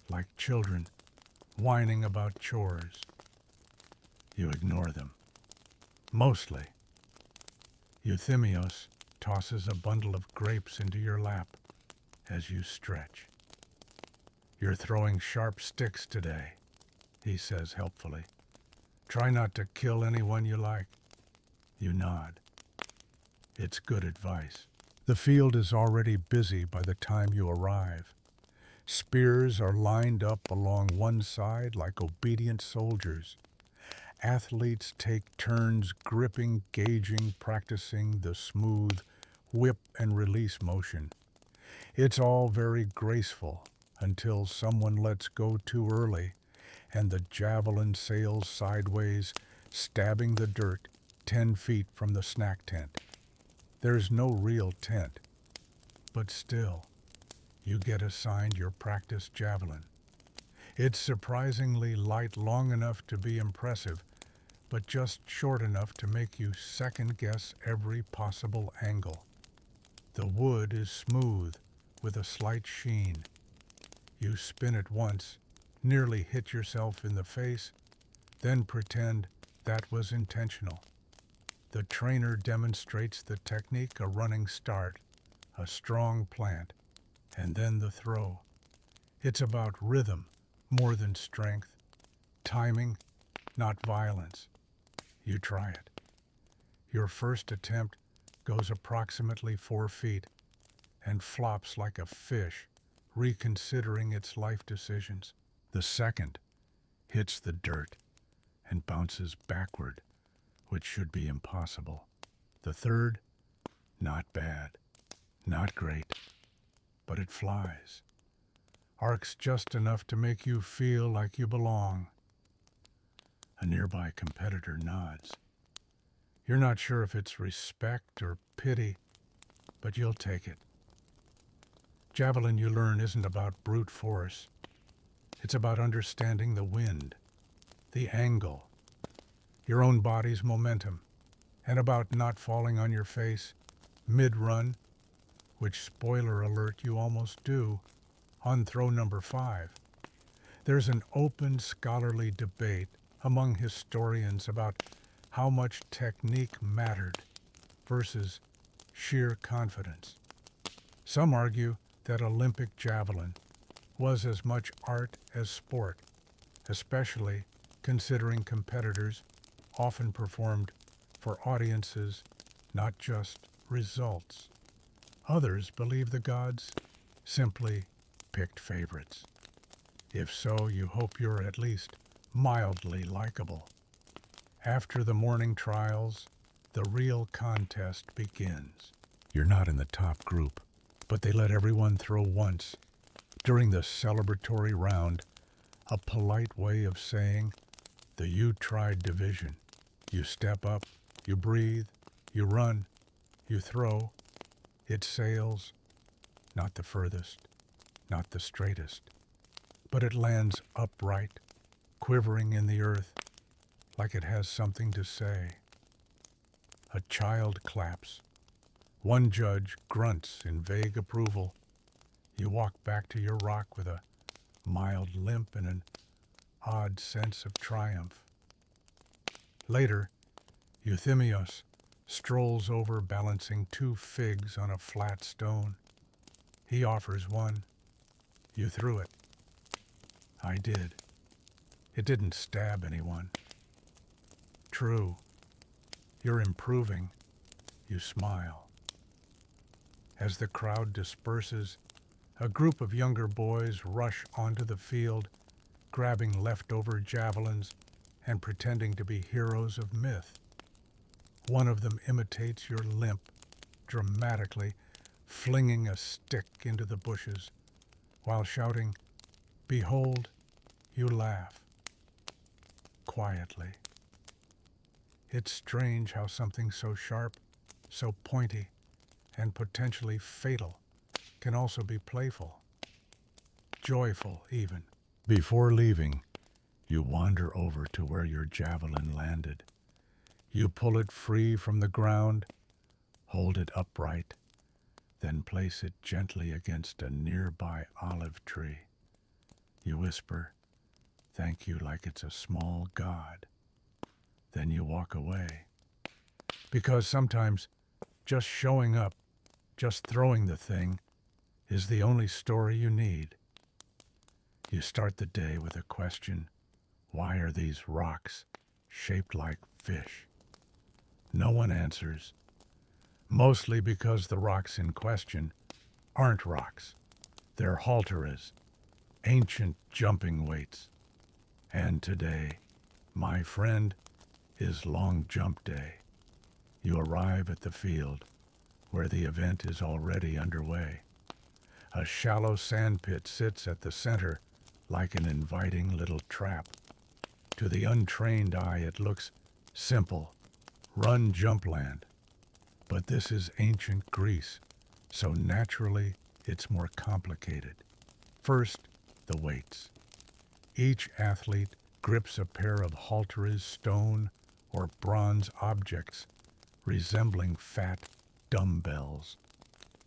like children whining about chores. You ignore them. Mostly. Euthemios tosses a bundle of grapes into your lap as you stretch. You're throwing sharp sticks today, he says helpfully. Try not to kill anyone you like. You nod. It's good advice. The field is already busy by the time you arrive. Spears are lined up along one side like obedient soldiers. Athletes take turns gripping, gauging, practicing the smooth whip and release motion. It's all very graceful until someone lets go too early and the javelin sails sideways, stabbing the dirt 10 feet from the snack tent. There's no real tent, but still, you get assigned your practice javelin. It's surprisingly light, long enough to be impressive, but just short enough to make you second-guess every possible angle. The wood is smooth, with a slight sheen. You spin it once, nearly hit yourself in the face, then pretend that was intentional. The trainer demonstrates the technique: a running start, a strong plant, and then the throw. It's about rhythm more than strength, timing, not violence. You try it. Your first attempt goes approximately 4 feet and flops like a fish, reconsidering its life decisions. The second hits the dirt and bounces backward, which should be impossible. The third, not bad, not great, but it flies. Arcs just enough to make you feel like you belong. A nearby competitor nods. You're not sure if it's respect or pity, but you'll take it. Javelin, you learn, isn't about brute force. It's about understanding the wind, the angle, your own body's momentum, and about not falling on your face mid-run, which, spoiler alert, you almost do on throw number 5. There's an open scholarly debate among historians about how much technique mattered versus sheer confidence. Some argue that Olympic javelin was as much art as sport, especially considering competitors often performed for audiences, not just results. Others believe the gods simply picked favorites. If so, you hope you're at least mildly likable. After the morning trials, the real contest begins. You're not in the top group, but they let everyone throw once. During the celebratory round, a polite way of saying the "you tried" division. You step up, you breathe, you run, you throw. It sails, not the furthest, not the straightest, but it lands upright, quivering in the earth, like it has something to say. A child claps. One judge grunts in vague approval. You walk back to your rock with a mild limp and an odd sense of triumph. Later, Euthymos strolls over, balancing 2 figs on a flat stone. He offers one. You threw it. I did. It didn't stab anyone. True. You're improving. You smile. As the crowd disperses, a group of younger boys rush onto the field, grabbing leftover javelins and pretending to be heroes of myth. One of them imitates your limp dramatically, flinging a stick into the bushes while shouting, "Behold," you laugh. Quietly. It's strange how something so sharp, so pointy, and potentially fatal can also be playful, joyful even. Before leaving, you wander over to where your javelin landed. You pull it free from the ground, hold it upright, then place it gently against a nearby olive tree. You whisper, "Thank you," like it's a small god. Then you walk away. Because sometimes just showing up, just throwing the thing, is the only story you need. You start the day with a question: why are these rocks shaped like fish? No one answers, mostly because the rocks in question aren't rocks. They're halteres, ancient jumping weights. And today, my friend, is long jump day. You arrive at the field, where the event is already underway. A shallow sandpit sits at the center like an inviting little trap. To the untrained eye, it looks simple: run, jump land. But this is ancient Greece, so naturally it's more complicated. First, the weights. Each athlete grips a pair of halteres, stone or bronze objects resembling fat dumbbells,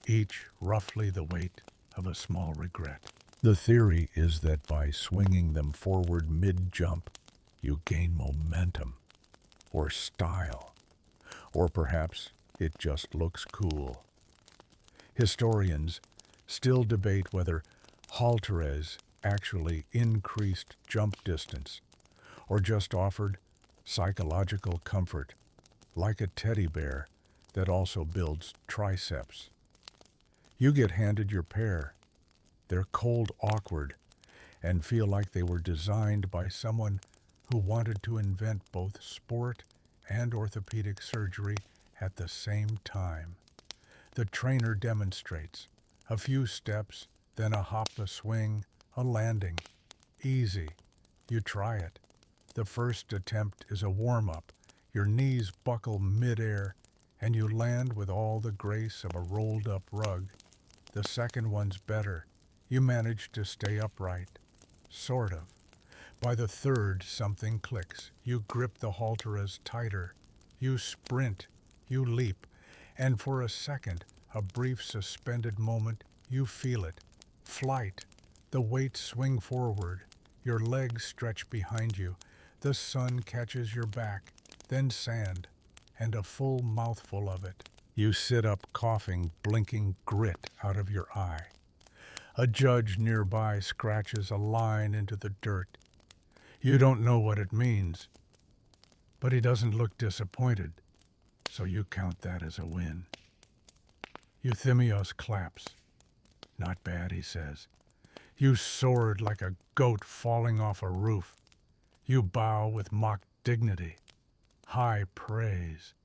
each roughly the weight of a small regret. The theory is that by swinging them forward mid-jump, you gain momentum, or style, or perhaps it just looks cool. Historians still debate whether halteres actually increased jump distance or just offered psychological comfort, like a teddy bear that also builds triceps. You get handed your pair. They're cold awkward and feel like they were designed by someone who wanted to invent both sport and orthopedic surgery at the same time. The trainer demonstrates a few steps, then a hop, a swing, a landing. Easy. You try it. The first attempt is a warm-up. Your knees buckle mid-air, and you land with all the grace of a rolled-up rug. The second one's better. You manage to stay upright. Sort of. By the third, something clicks. You grip the halteres tighter. You sprint. You leap. And for a second, a brief suspended moment, you feel it. Flight. The weights swing forward. Your legs stretch behind you. The sun catches your back. Then sand. And a full mouthful of it. You sit up coughing, blinking grit out of your eye. A judge nearby scratches a line into the dirt. You don't know what it means, but he doesn't look disappointed, so you count that as a win. Euthymos claps. Not bad, he says. You soared like a goat falling off a roof. You bow with mock dignity. High praise.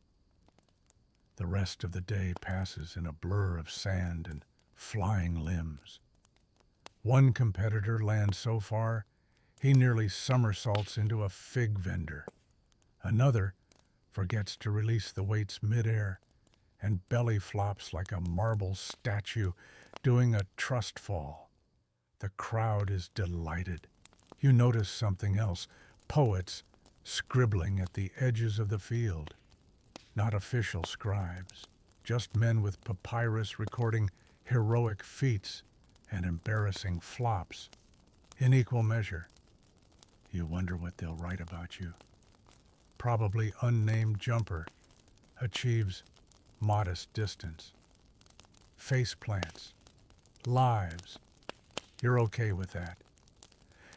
The rest of the day passes in a blur of sand and flying limbs. One competitor lands so far, he nearly somersaults into a fig vendor. Another forgets to release the weights midair and belly flops like a marble statue doing a trust fall. The crowd is delighted. You notice something else. Poets scribbling at the edges of the field. Not official scribes, just men with papyrus recording heroic feats and embarrassing flops in equal measure. You wonder what they'll write about you. Probably unnamed jumper achieves modest distance. Face plants, lives. You're okay with that.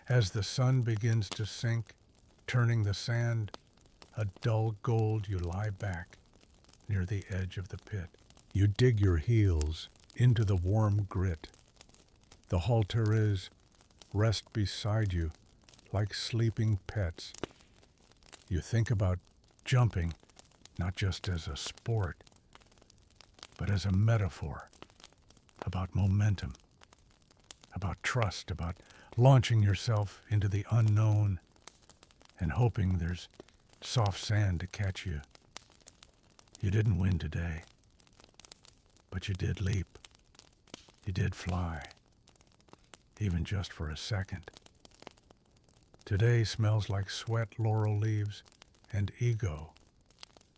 As the sun begins to sink, turning the sand a dull gold, you lie back near the edge of the pit. You dig your heels into the warm grit. The halteres rest beside you like sleeping pets. You think about jumping not just as a sport, but as a metaphor, about momentum, about trust, about launching yourself into the unknown and hoping there's soft sand to catch you. You didn't win today, but you did leap. You did fly, even just for a second. Today smells like sweat, laurel leaves, and ego,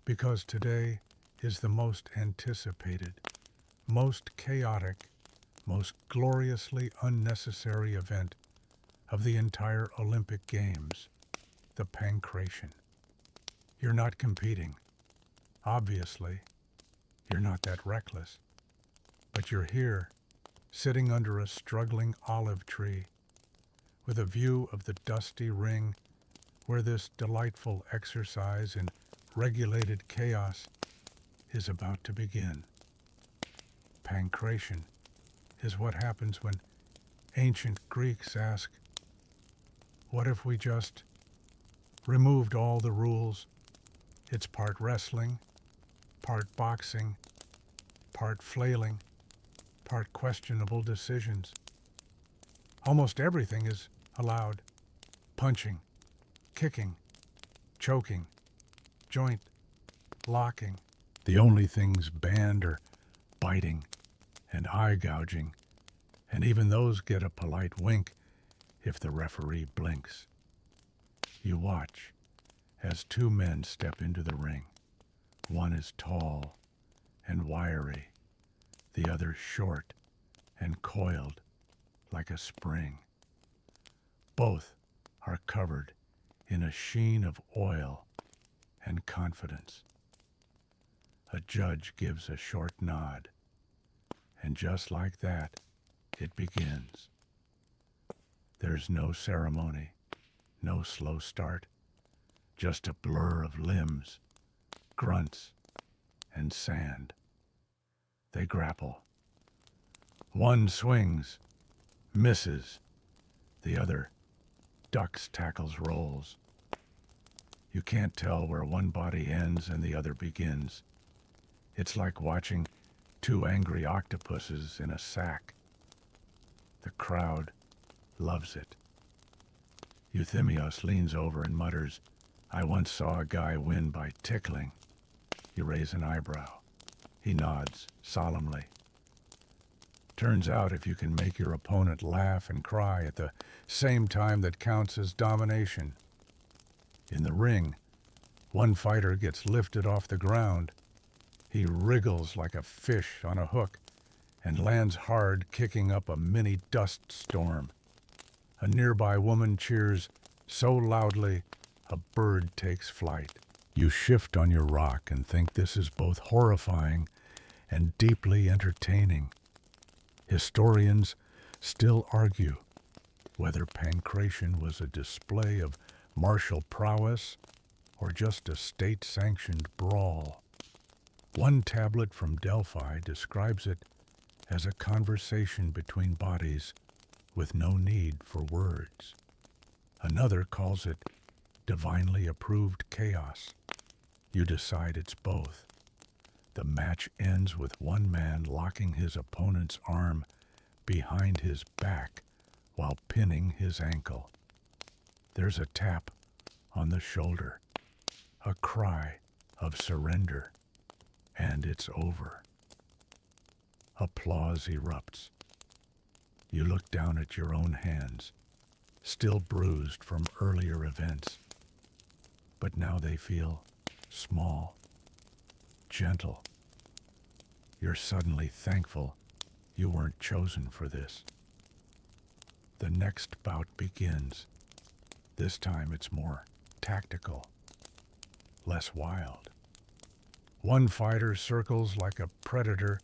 because today is the most anticipated, most chaotic, most gloriously unnecessary event of the entire Olympic Games, the pancration. You're not competing. Obviously, you're not that reckless. But you're here, sitting under a struggling olive tree, with a view of the dusty ring where this delightful exercise in regulated chaos is about to begin. Pancration is what happens when ancient Greeks ask, what if we just removed all the rules? It's part wrestling, part boxing, part flailing, part questionable decisions. Almost everything is allowed. Punching, kicking, choking, joint, locking. The only things banned are biting and eye gouging, and even those get a polite wink if the referee blinks. You watch as two men step into the ring. One is tall and wiry, the other short and coiled. like a spring. Both are covered in a sheen of oil and confidence. A judge gives a short nod, and just like that, it begins. There's no ceremony, no slow start, just a blur of limbs, grunts, and sand. They grapple. One swings, misses. The other ducks, tackles, rolls. You can't tell where one body ends and the other begins. It's like watching two angry octopuses in a sack. The crowd loves it. Euthymos leans over and mutters, "I once saw a guy win by tickling." You raise an eyebrow. He nods solemnly. Turns out if you can make your opponent laugh and cry at the same time, that counts as domination. In the ring, one fighter gets lifted off the ground. He wriggles like a fish on a hook and lands hard, kicking up a mini dust storm. A nearby woman cheers so loudly a bird takes flight. You shift on your rock and think this is both horrifying and deeply entertaining. Historians still argue whether pancration was a display of martial prowess or just a state-sanctioned brawl. One tablet from Delphi describes it as a conversation between bodies with no need for words. Another calls it divinely approved chaos. You decide it's both. The match ends with one man locking his opponent's arm behind his back while pinning his ankle. There's a tap on the shoulder, a cry of surrender, and it's over. Applause erupts. You look down at your own hands, still bruised from earlier events, but now they feel small, gentle. You're suddenly thankful you weren't chosen for this. The next bout begins. This time it's more tactical, less wild. One fighter circles like a predator,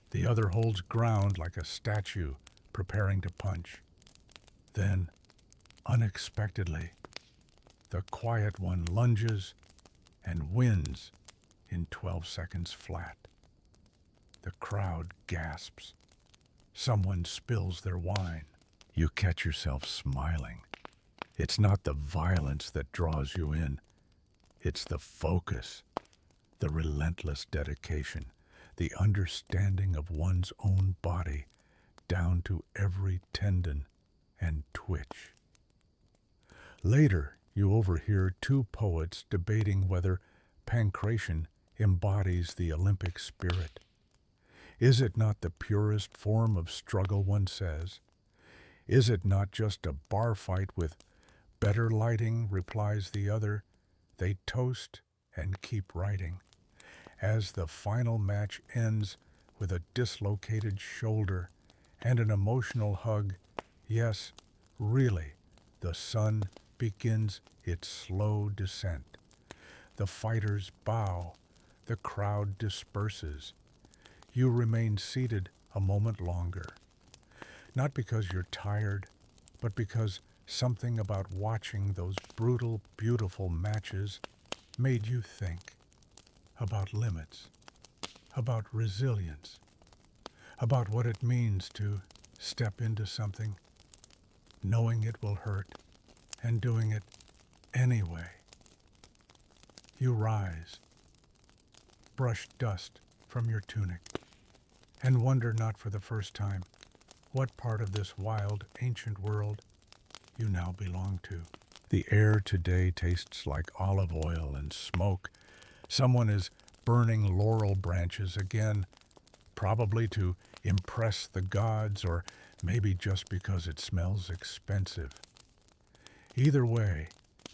the other holds ground like a statue preparing to punch. Then, unexpectedly, the quiet one lunges and wins in 12 seconds flat. The crowd gasps. Someone spills their wine. You catch yourself smiling. It's not the violence that draws you in. It's the focus, the relentless dedication, the understanding of one's own body down to every tendon and twitch. Later, you overhear two poets debating whether pancration embodies the Olympic spirit. Is it not the purest form of struggle, one says? Is it not just a bar fight with better lighting, replies the other. They toast and keep writing. As the final match ends with a dislocated shoulder and an emotional hug, yes, really, the sun begins its slow descent. The fighters bow, the crowd disperses. You remain seated a moment longer, not because you're tired, but because something about watching those brutal, beautiful matches made you think about limits, about resilience, about what it means to step into something, knowing it will hurt, and doing it anyway. You rise, brush dust from your tunic, and wonder not for the first time what part of this wild, ancient world you now belong to. The air today tastes like olive oil and smoke. Someone is burning laurel branches again, probably to impress the gods, or maybe just because it smells expensive. Either way,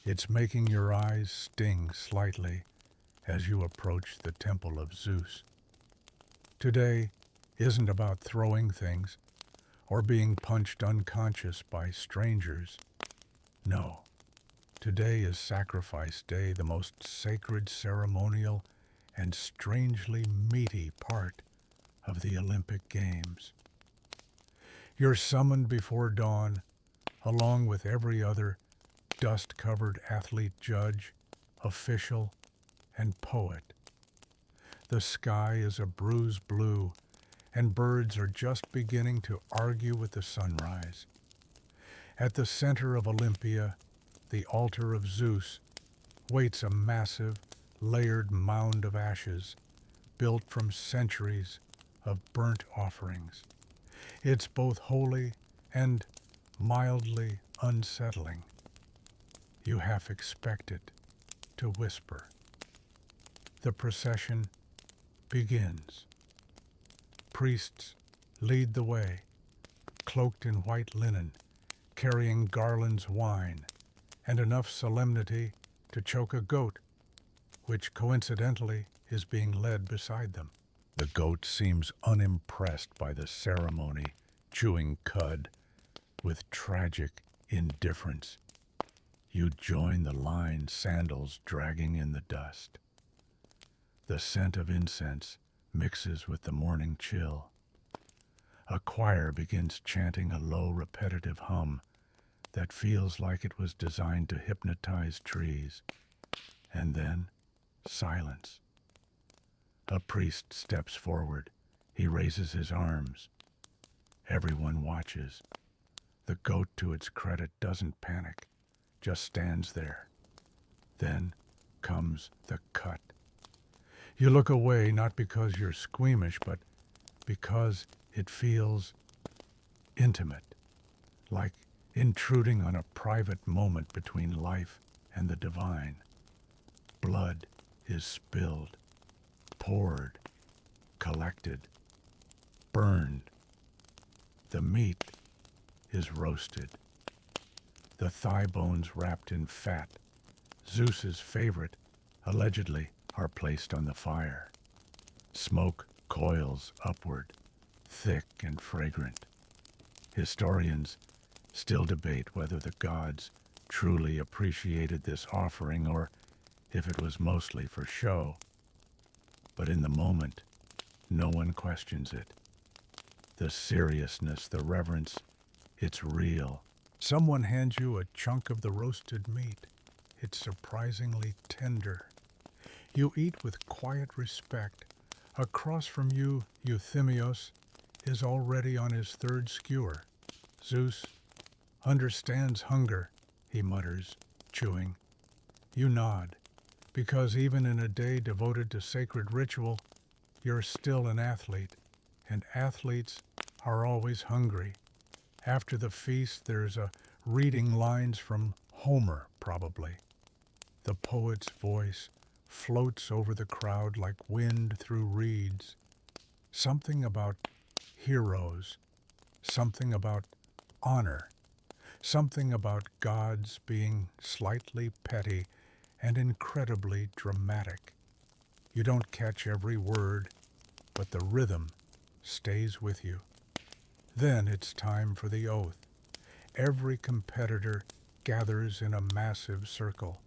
it's making your eyes sting slightly as you approach the temple of Zeus. Today isn't about throwing things or being punched unconscious by strangers. No, today is Sacrifice Day, the most sacred, ceremonial, and strangely meaty part of the Olympic Games. You're summoned before dawn, along with every other dust-covered athlete, judge, official, and poet. The sky is a bruised blue, and birds are just beginning to argue with the sunrise. At the center of Olympia, the altar of Zeus, waits a massive, layered mound of ashes, built from centuries of burnt offerings. It's both holy and mildly unsettling. You half expect it to whisper. The procession begins. Priests lead the way, cloaked in white linen, carrying garlands, wine, and enough solemnity to choke a goat, which coincidentally is being led beside them. The goat seems unimpressed by the ceremony, chewing cud with tragic indifference. You join the line, sandals dragging in the dust. The scent of incense mixes with the morning chill. A choir begins chanting a low, repetitive hum that feels like it was designed to hypnotize trees. And then, silence. A priest steps forward. He raises his arms. Everyone watches. The goat, to its credit, doesn't panic, just stands there. Then comes the cut. You look away not because you're squeamish, but because it feels intimate, like intruding on a private moment between life and the divine. Blood is spilled, poured, collected, burned. The meat is roasted. The thigh bones wrapped in fat, Zeus's favorite, allegedly, are placed on the fire. Smoke coils upward, thick and fragrant. Historians still debate whether the gods truly appreciated this offering or if it was mostly for show. But in the moment, no one questions it. The seriousness, the reverence, it's real. Someone hands you a chunk of the roasted meat. It's surprisingly tender. You eat with quiet respect. Across from you, Euthymos is already on his third skewer. Zeus understands hunger, he mutters, chewing. You nod, because even in a day devoted to sacred ritual, you're still an athlete, and athletes are always hungry. After the feast, there's a reading lines from Homer, probably. The poet's voice floats over the crowd like wind through reeds. Something about heroes, something about honor, something about gods being slightly petty and incredibly dramatic. You don't catch every word, but the rhythm stays with you. Then it's time for the oath. Every competitor gathers in a massive circle.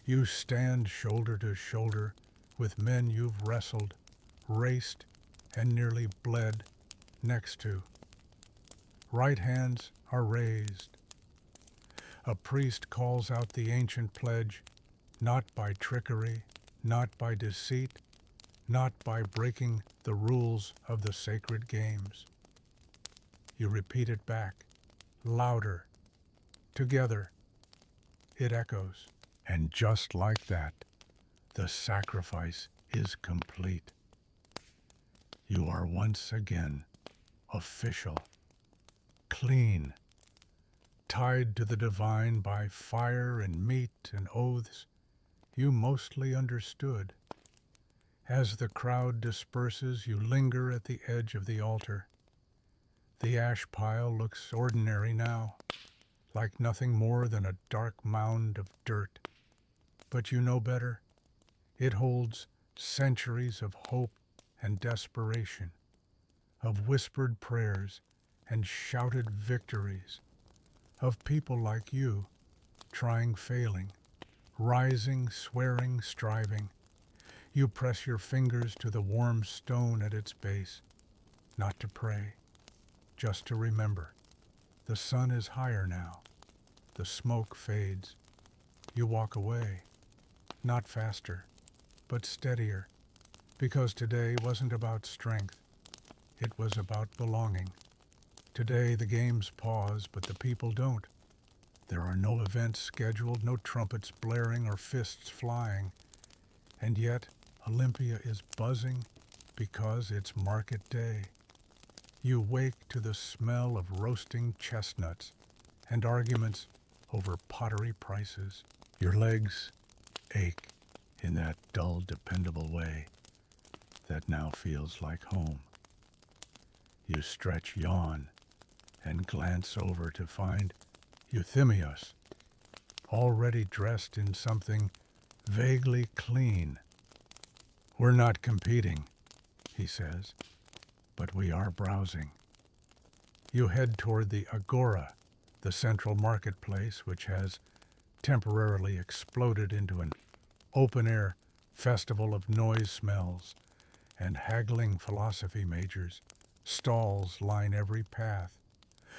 You stand shoulder to shoulder with men you've wrestled, raced, and nearly bled next to. Right hands are raised. A priest calls out the ancient pledge, not by trickery, not by deceit, not by breaking the rules of the sacred games. You repeat it back, louder, together. It echoes. And just like that, the sacrifice is complete. You are once again official, clean, tied to the divine by fire and meat and oaths you mostly understood. As the crowd disperses, you linger at the edge of the altar. The ash pile looks ordinary now, like nothing more than a dark mound of dirt. But you know better. It holds centuries of hope and desperation, of whispered prayers and shouted victories of people like you, trying, failing, rising, swearing, striving. You press your fingers to the warm stone at its base, not to pray, just to remember. The sun is higher now. The smoke fades. You walk away, not faster, but steadier, because today wasn't about strength. It was about belonging. Today the games pause, but the people don't. There are no events scheduled, no trumpets blaring or fists flying. And yet Olympia is buzzing because it's market day. You wake to the smell of roasting chestnuts and arguments over pottery prices. Your legs ache in that dull, dependable way that now feels like home. You stretch, yawn, and glance over to find Euthimius, already dressed in something vaguely clean. "We're not competing," he says, "but we are browsing." You head toward the Agora, the central marketplace, which has temporarily exploded into an open-air festival of noise smells and haggling philosophy majors. Stalls line every path.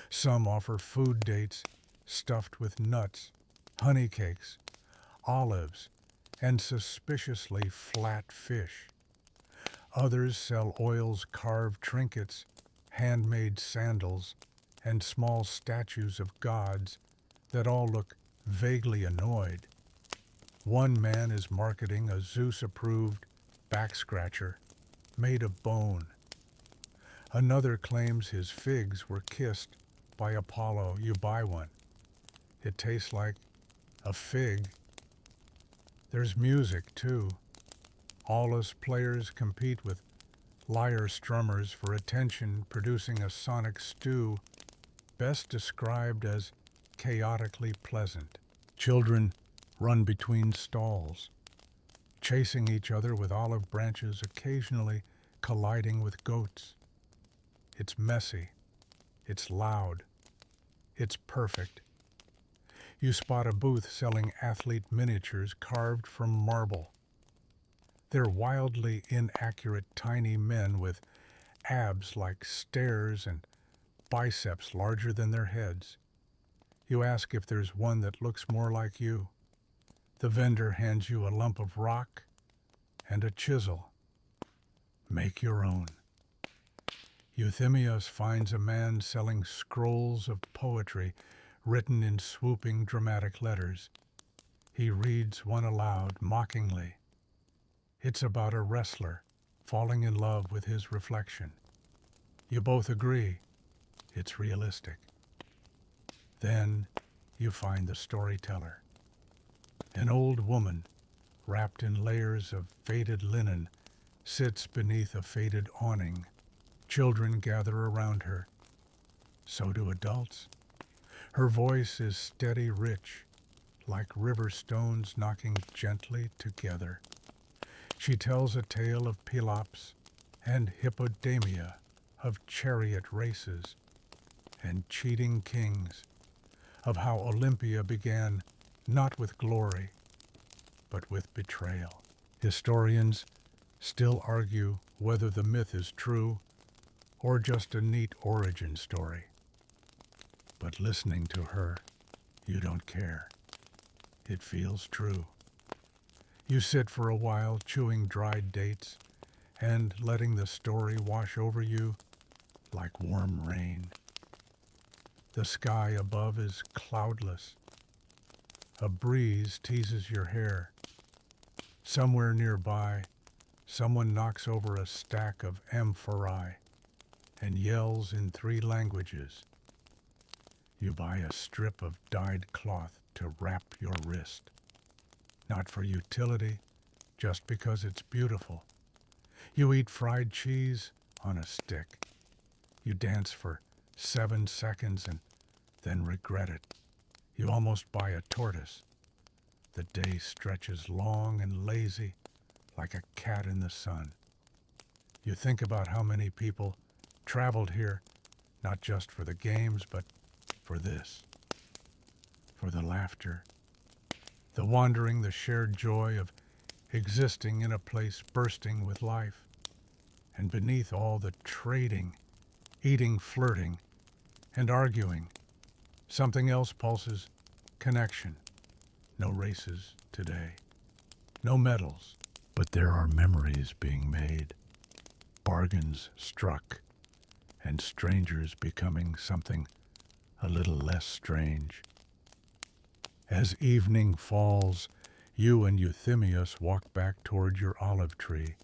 Some offer food dates stuffed with nuts, honey cakes, olives, and suspiciously flat fish. Others sell oils, carved trinkets, handmade sandals, and small statues of gods that all look vaguely annoyed. One man is marketing a Zeus-approved back scratcher made of bone. Another claims his figs were kissed by Apollo. You buy one. It tastes like a fig. There's music, too. Awless players compete with lyre strummers for attention, producing a sonic stew best described as chaotically pleasant. Children run between stalls, chasing each other with olive branches, occasionally colliding with goats. It's messy. It's loud. It's perfect. You spot a booth selling athlete miniatures carved from marble. They're wildly inaccurate tiny men with abs like stairs and biceps larger than their heads. You ask if there's one that looks more like you. The vendor hands you a lump of rock and a chisel. Make your own. Euthimius finds a man selling scrolls of poetry written in swooping dramatic letters. He reads one aloud mockingly. It's about a wrestler falling in love with his reflection. You both agree it's realistic. Then you find the storyteller. An old woman, wrapped in layers of faded linen, sits beneath a faded awning. Children gather around her. So do adults. Her voice is steady, rich, like river stones knocking gently together. She tells a tale of Pelops and Hippodamia, of chariot races and cheating kings, of how Olympia began not with glory, but with betrayal. Historians still argue whether the myth is true or just a neat origin story. But listening to her, you don't care. It feels true. You sit for a while chewing dried dates and letting the story wash over you like warm rain. The sky above is cloudless. A breeze teases your hair. Somewhere nearby, someone knocks over a stack of amphorae and yells in 3 languages. You buy a strip of dyed cloth to wrap your wrist. Not for utility, just because it's beautiful. You eat fried cheese on a stick. You dance for 7 seconds and then regret it. You almost buy a tortoise. The day stretches long and lazy like a cat in the sun. You think about how many people traveled here not just for the games, but for this, for the laughter, the wandering, the shared joy of existing in a place bursting with life. And beneath all the trading, eating, flirting, and arguing, something else pulses: connection. No races today, no medals, but there are memories being made, bargains struck, and strangers becoming something a little less strange. As evening falls, you and Euthemius walk back toward your olive tree.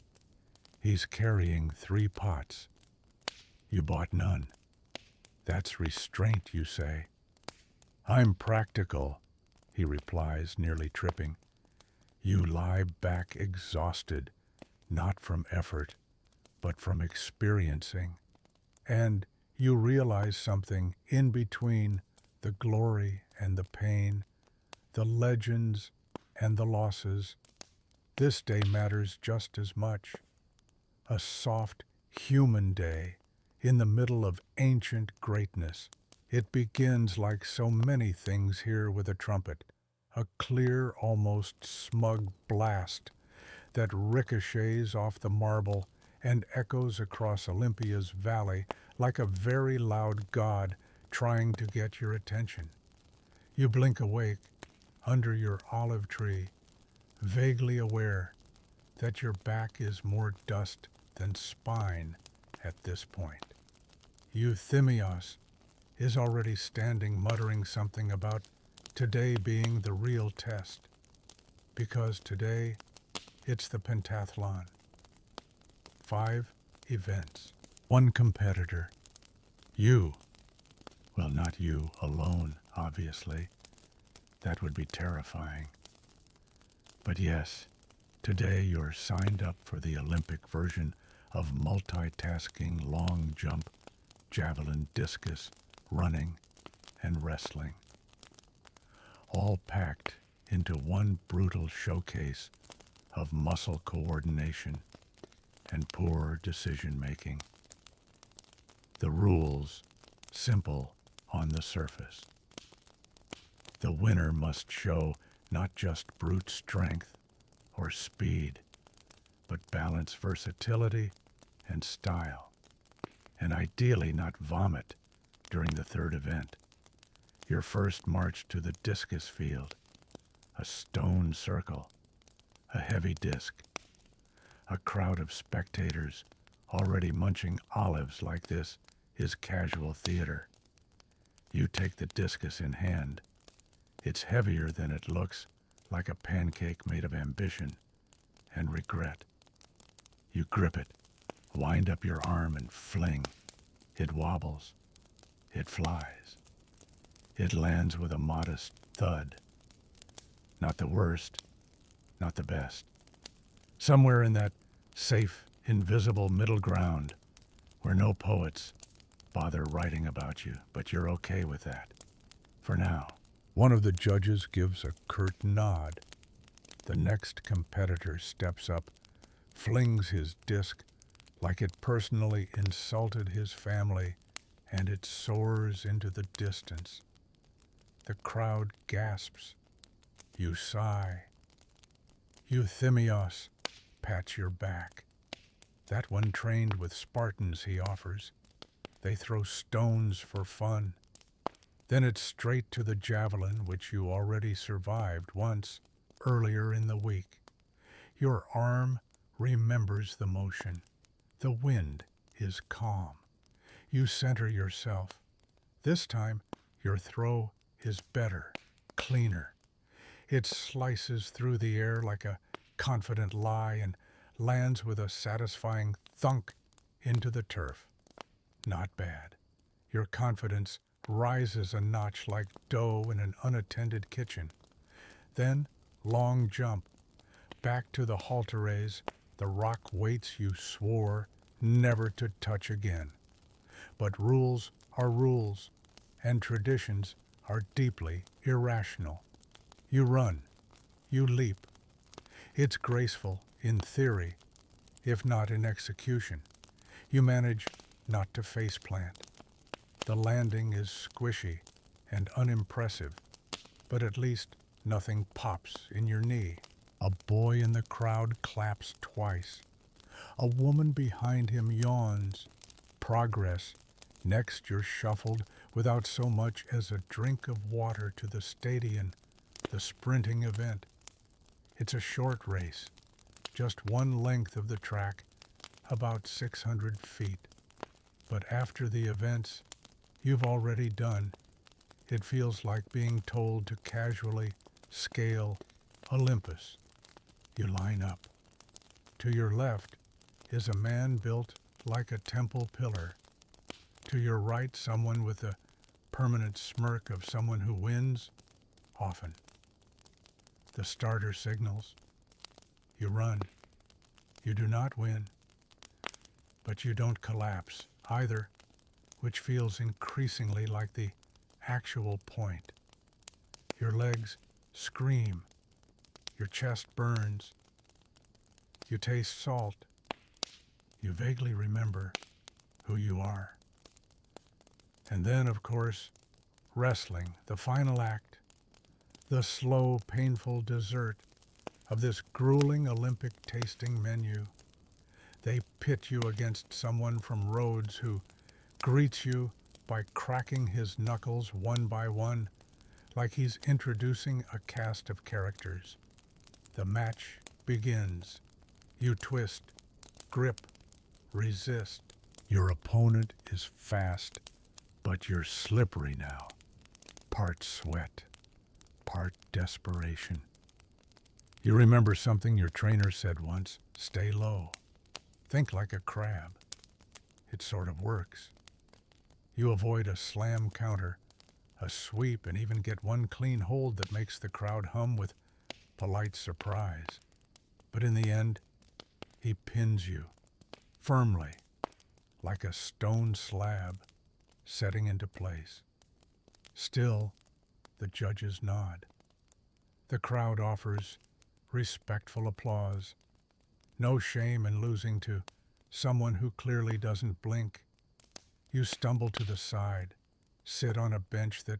He's carrying 3 pots. You bought none. That's restraint, you say. I'm practical, he replies, nearly tripping. You lie back exhausted, not from effort, but from experiencing. And you realize something in between the glory and the pain, the legends and the losses. This day matters just as much. A soft, human day in the middle of ancient greatness. It begins, like so many things here, with a trumpet, a clear, almost smug blast that ricochets off the marble and echoes across Olympia's valley like a very loud god trying to get your attention. You blink awake under your olive tree, vaguely aware that your back is more dust than spine at this point. Euthemios is already standing, muttering something about today being the real test, because today it's the pentathlon. 5 events, 1 competitor. You. Well, not you alone, obviously. That would be terrifying. But yes, today you're signed up for the Olympic version of multitasking long jump, javelin, discus, running, and wrestling. All packed into one brutal showcase of muscle coordination and poor decision-making. The rules, simple on the surface. The winner must show not just brute strength or speed, but balance, versatility, and style, and ideally not vomit during the 3rd event. Your first march to the discus field, a stone circle, a heavy disc, a crowd of spectators already munching olives. Like this is casual theater. You take the discus in hand. It's heavier than it looks, like a pancake made of ambition and regret. You grip it, wind up your arm, and fling. It wobbles. It flies. It lands with a modest thud. Not the worst, not the best. Somewhere in that safe, invisible middle ground where no poets bother writing about you, but you're okay with that. For now. One of the judges gives a curt nod. The next competitor steps up, flings his disc like it personally insulted his family, and it soars into the distance. The crowd gasps. You sigh. Euthemios pats your back. That one trained with Spartans, he offers. They throw stones for fun. Then it's straight to the javelin, which you already survived once, earlier in the week. Your arm remembers the motion. The wind is calm. You center yourself. This time, your throw is better, cleaner. It slices through the air like a confident lie and lands with a satisfying thunk into the turf. Not bad. Your confidence rises a notch like dough in an unattended kitchen. Then, long jump. Back to the halteres, the rock weights you swore never to touch again. But rules are rules, and traditions are deeply irrational. You run. You leap. It's graceful in theory, if not in execution. You manage not to faceplant. The landing is squishy and unimpressive, but at least nothing pops in your knee. A boy in the crowd claps twice. A woman behind him yawns. Progress. Next you're shuffled without so much as a drink of water to the stadium, the sprinting event. It's a short race, just one length of the track, about 600 feet. But after the events you've already done, it feels like being told to casually scale Olympus. You line up. To your left is a man built like a temple pillar. To your right, someone with the permanent smirk of someone who wins often. The starter signals. You run. You do not win. But you don't collapse either, which feels increasingly like the actual point. Your legs scream. Your chest burns. You taste salt. You vaguely remember who you are. And then, of course, wrestling, the final act, the slow, painful dessert of this grueling Olympic-tasting menu. They pit you against someone from Rhodes who greets you by cracking his knuckles one by one, like he's introducing a cast of characters. The match begins. You twist, grip, resist. Your opponent is fast, but you're slippery now. Part sweat, part desperation. You remember something your trainer said once: stay low. Think like a crab. It sort of works. You avoid a slam counter, a sweep, and even get one clean hold that makes the crowd hum with polite surprise. But in the end, he pins you, firmly, like a stone slab, setting into place. Still, the judges nod. The crowd offers respectful applause. No shame in losing to someone who clearly doesn't blink. You stumble to the side, sit on a bench that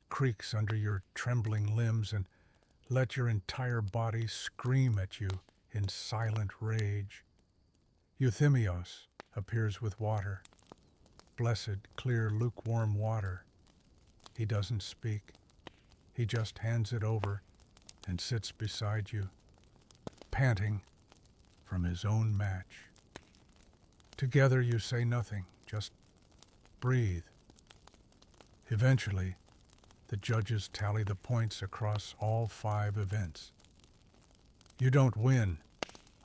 creaks under your trembling limbs, and let your entire body scream at you in silent rage. Euthymos appears with water, blessed, clear, lukewarm water. He doesn't speak. He just hands it over and sits beside you, panting from his own match. Together you say nothing, just breathe. Eventually, the judges tally the points across all 5 events. You don't win,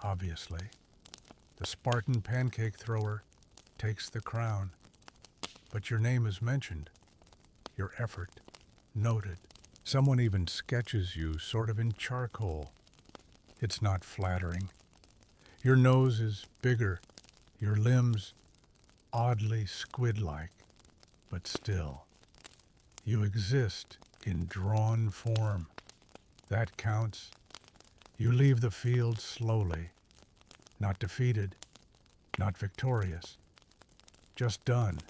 obviously. The Spartan pancake thrower takes the crown, but your name is mentioned, your effort noted. Someone even sketches you sort of in charcoal. It's not flattering. Your nose is bigger, your limbs oddly squid-like, but still, you exist in drawn form. That counts. You leave the field slowly, not defeated, not victorious, just done,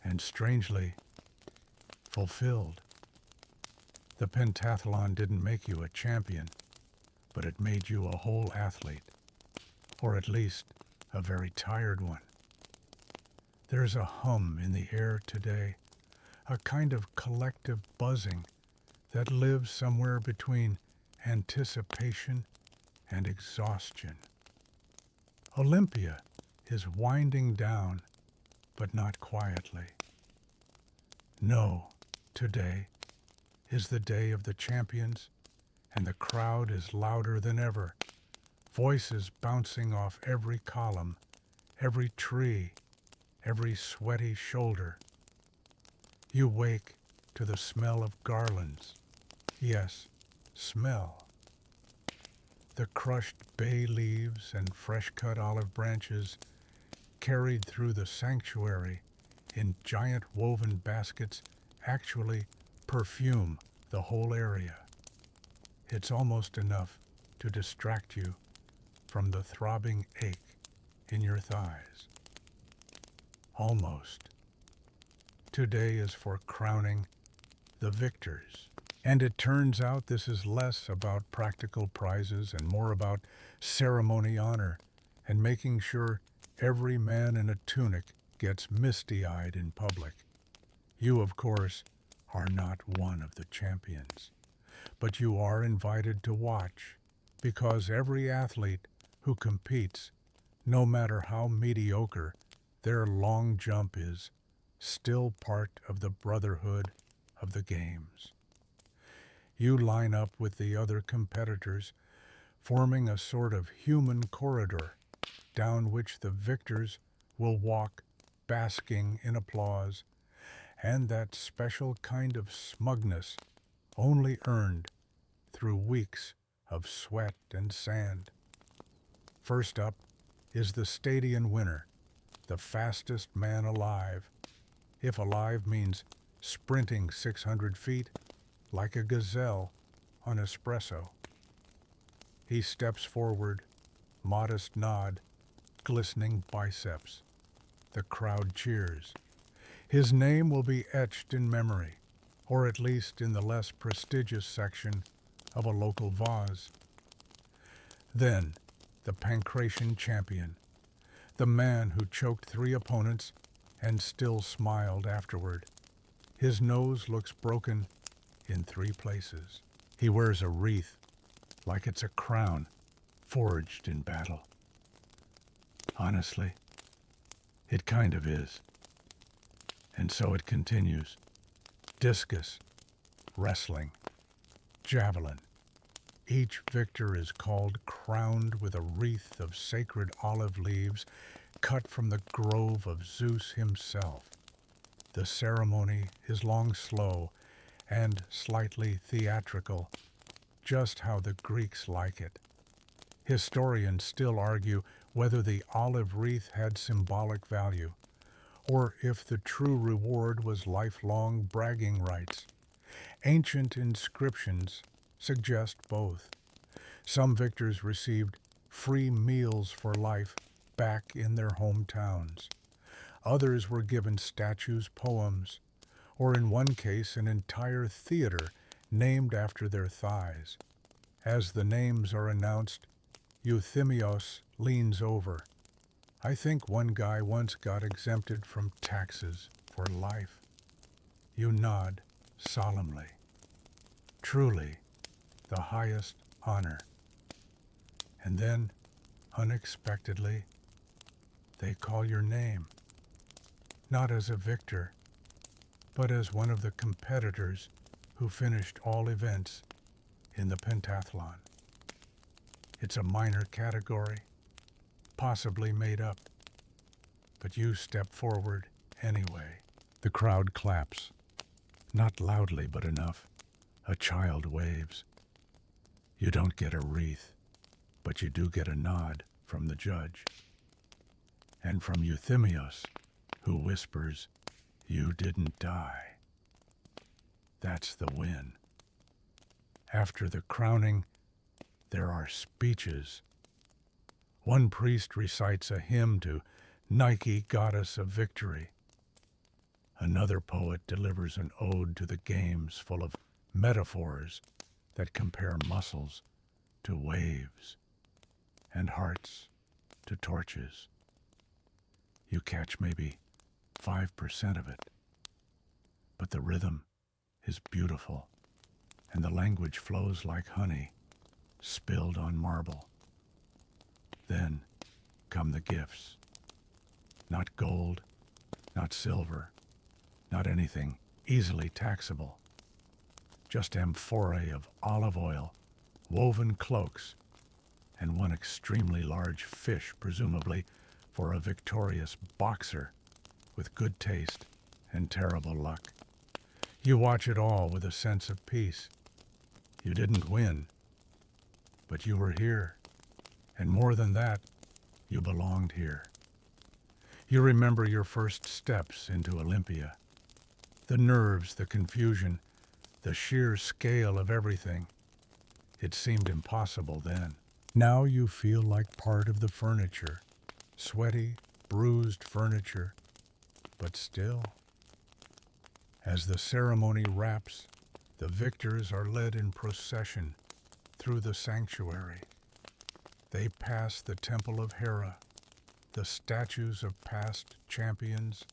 and strangely, fulfilled. The pentathlon didn't make you a champion, but it made you a whole athlete, or at least a very tired one. There's a hum in the air today, a kind of collective buzzing that lives somewhere between anticipation and exhaustion. Olympia is winding down, but not quietly. No, today is the day of the champions, and the crowd is louder than ever, voices bouncing off every column, every tree, every sweaty shoulder. You wake to the smell of garlands. Yes, smell. The crushed bay leaves and fresh-cut olive branches carried through the sanctuary in giant woven baskets actually perfume the whole area. It's almost enough to distract you from the throbbing ache in your thighs. Almost. Today is for crowning the victors. And it turns out this is less about practical prizes and more about ceremony honor and making sure every man in a tunic gets misty-eyed in public. You, of course, are not one of the champions, but you are invited to watch because every athlete who competes, no matter how mediocre their long jump is, still part of the brotherhood of the games. You line up with the other competitors, forming a sort of human corridor down which the victors will walk, basking in applause and that special kind of smugness only earned through weeks of sweat and sand. First up is the stadium winner, the fastest man alive. If alive means sprinting 600 feet like a gazelle on espresso. He steps forward, modest nod, glistening biceps. The crowd cheers. His name will be etched in memory, or at least in the less prestigious section of a local vase. Then, the pancration champion, the man who choked 3 opponents and still smiled afterward. His nose looks broken in 3 places. He wears a wreath like it's a crown forged in battle. Honestly, it kind of is. And so it continues. Discus, wrestling, javelin. Each victor is called crowned with a wreath of sacred olive leaves cut from the grove of Zeus himself. The ceremony is long slow and slightly theatrical, just how the Greeks like it. Historians still argue whether the olive wreath had symbolic value, or if the true reward was lifelong bragging rights. Ancient inscriptions suggest both. Some victors received free meals for life back in their hometowns. Others were given statues, poems, or in one case an entire theater named after their thighs. As the names are announced, Euthymos leans over. I think one guy once got exempted from taxes for life. You nod solemnly. Truly, the highest honor. And then, unexpectedly, they call your name. Not as a victor, but as one of the competitors who finished all events in the pentathlon. It's a minor category, possibly made up, but you step forward anyway. The crowd claps, not loudly but enough. A child waves. You don't get a wreath, but you do get a nod from the judge. And from Euthymos, who whispers, "You didn't die." That's the win. After the crowning, there are speeches. One priest recites a hymn to Nike, goddess of victory. Another poet delivers an ode to the games full of metaphors that compare muscles to waves and hearts to torches. You catch maybe 5% of it, but the rhythm is beautiful and the language flows like honey spilled on marble. Then come the gifts. Not gold, not silver, not anything easily taxable. Just amphorae of olive oil, woven cloaks, and one extremely large fish, presumably for a victorious boxer with good taste and terrible luck. You watch it all with a sense of peace. You didn't win, but you were here. And more than that, you belonged here. You remember your first steps into Olympia. The nerves, the confusion, the sheer scale of everything. It seemed impossible then. Now you feel like part of the furniture. Sweaty, bruised furniture. But still, As the ceremony wraps, the victors are led in procession through the sanctuary. They pass the temple of Hera, the statues of past champions,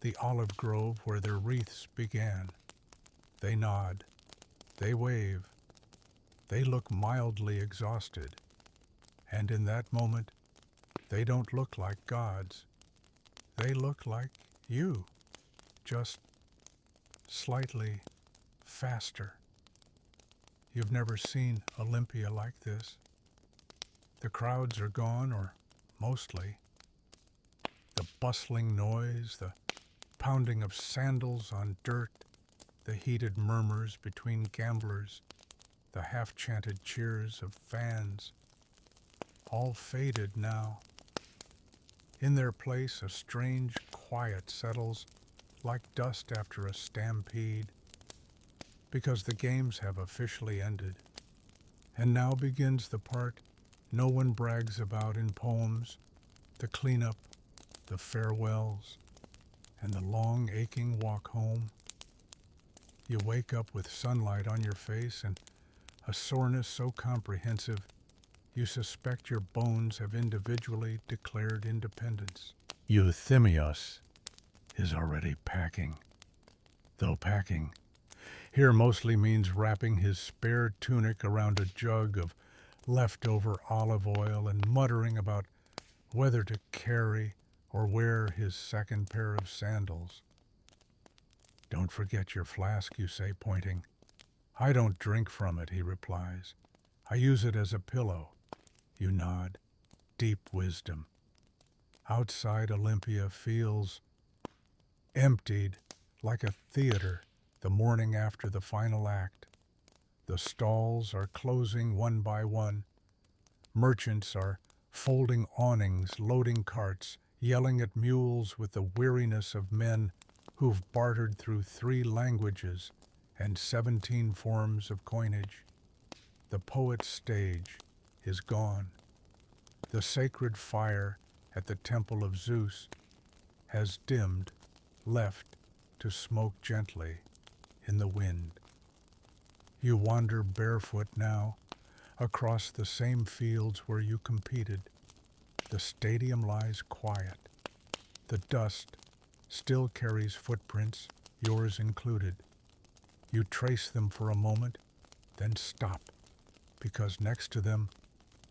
the olive grove where their wreaths began. They nod, they wave, they look mildly exhausted, and in that moment, they don't look like gods. They look like you, just slightly faster. You've never seen Olympia like this. The crowds are gone, or mostly. The bustling noise, the pounding of sandals on dirt, the heated murmurs between gamblers, the half-chanted cheers of fans, all faded now. In their place, a strange quiet settles like dust after a stampede, because the games have officially ended. And now begins the part no one brags about in poems, the cleanup, the farewells, and the long aching walk home. You wake up with sunlight on your face and a soreness so comprehensive you suspect your bones have individually declared independence. Euthimios is already packing. Though packing here mostly means wrapping his spare tunic around a jug of leftover olive oil and muttering about whether to carry or wear his second pair of sandals. Don't forget your flask, you say, pointing. I don't drink from it, he replies. I use it as a pillow. You nod. Deep wisdom. Outside Olympia feels emptied like a theater the morning after the final act. The stalls are closing one by one. Merchants are folding awnings, loading carts, yelling at mules with the weariness of men who've bartered through 3 languages and 17 forms of coinage. The poet's stage is gone. The sacred fire at the temple of Zeus has dimmed, left to smoke gently in the wind. You wander barefoot now across the same fields where you competed. The stadium lies quiet. The dust still carries footprints, yours included. You trace them for a moment, then stop, because next to them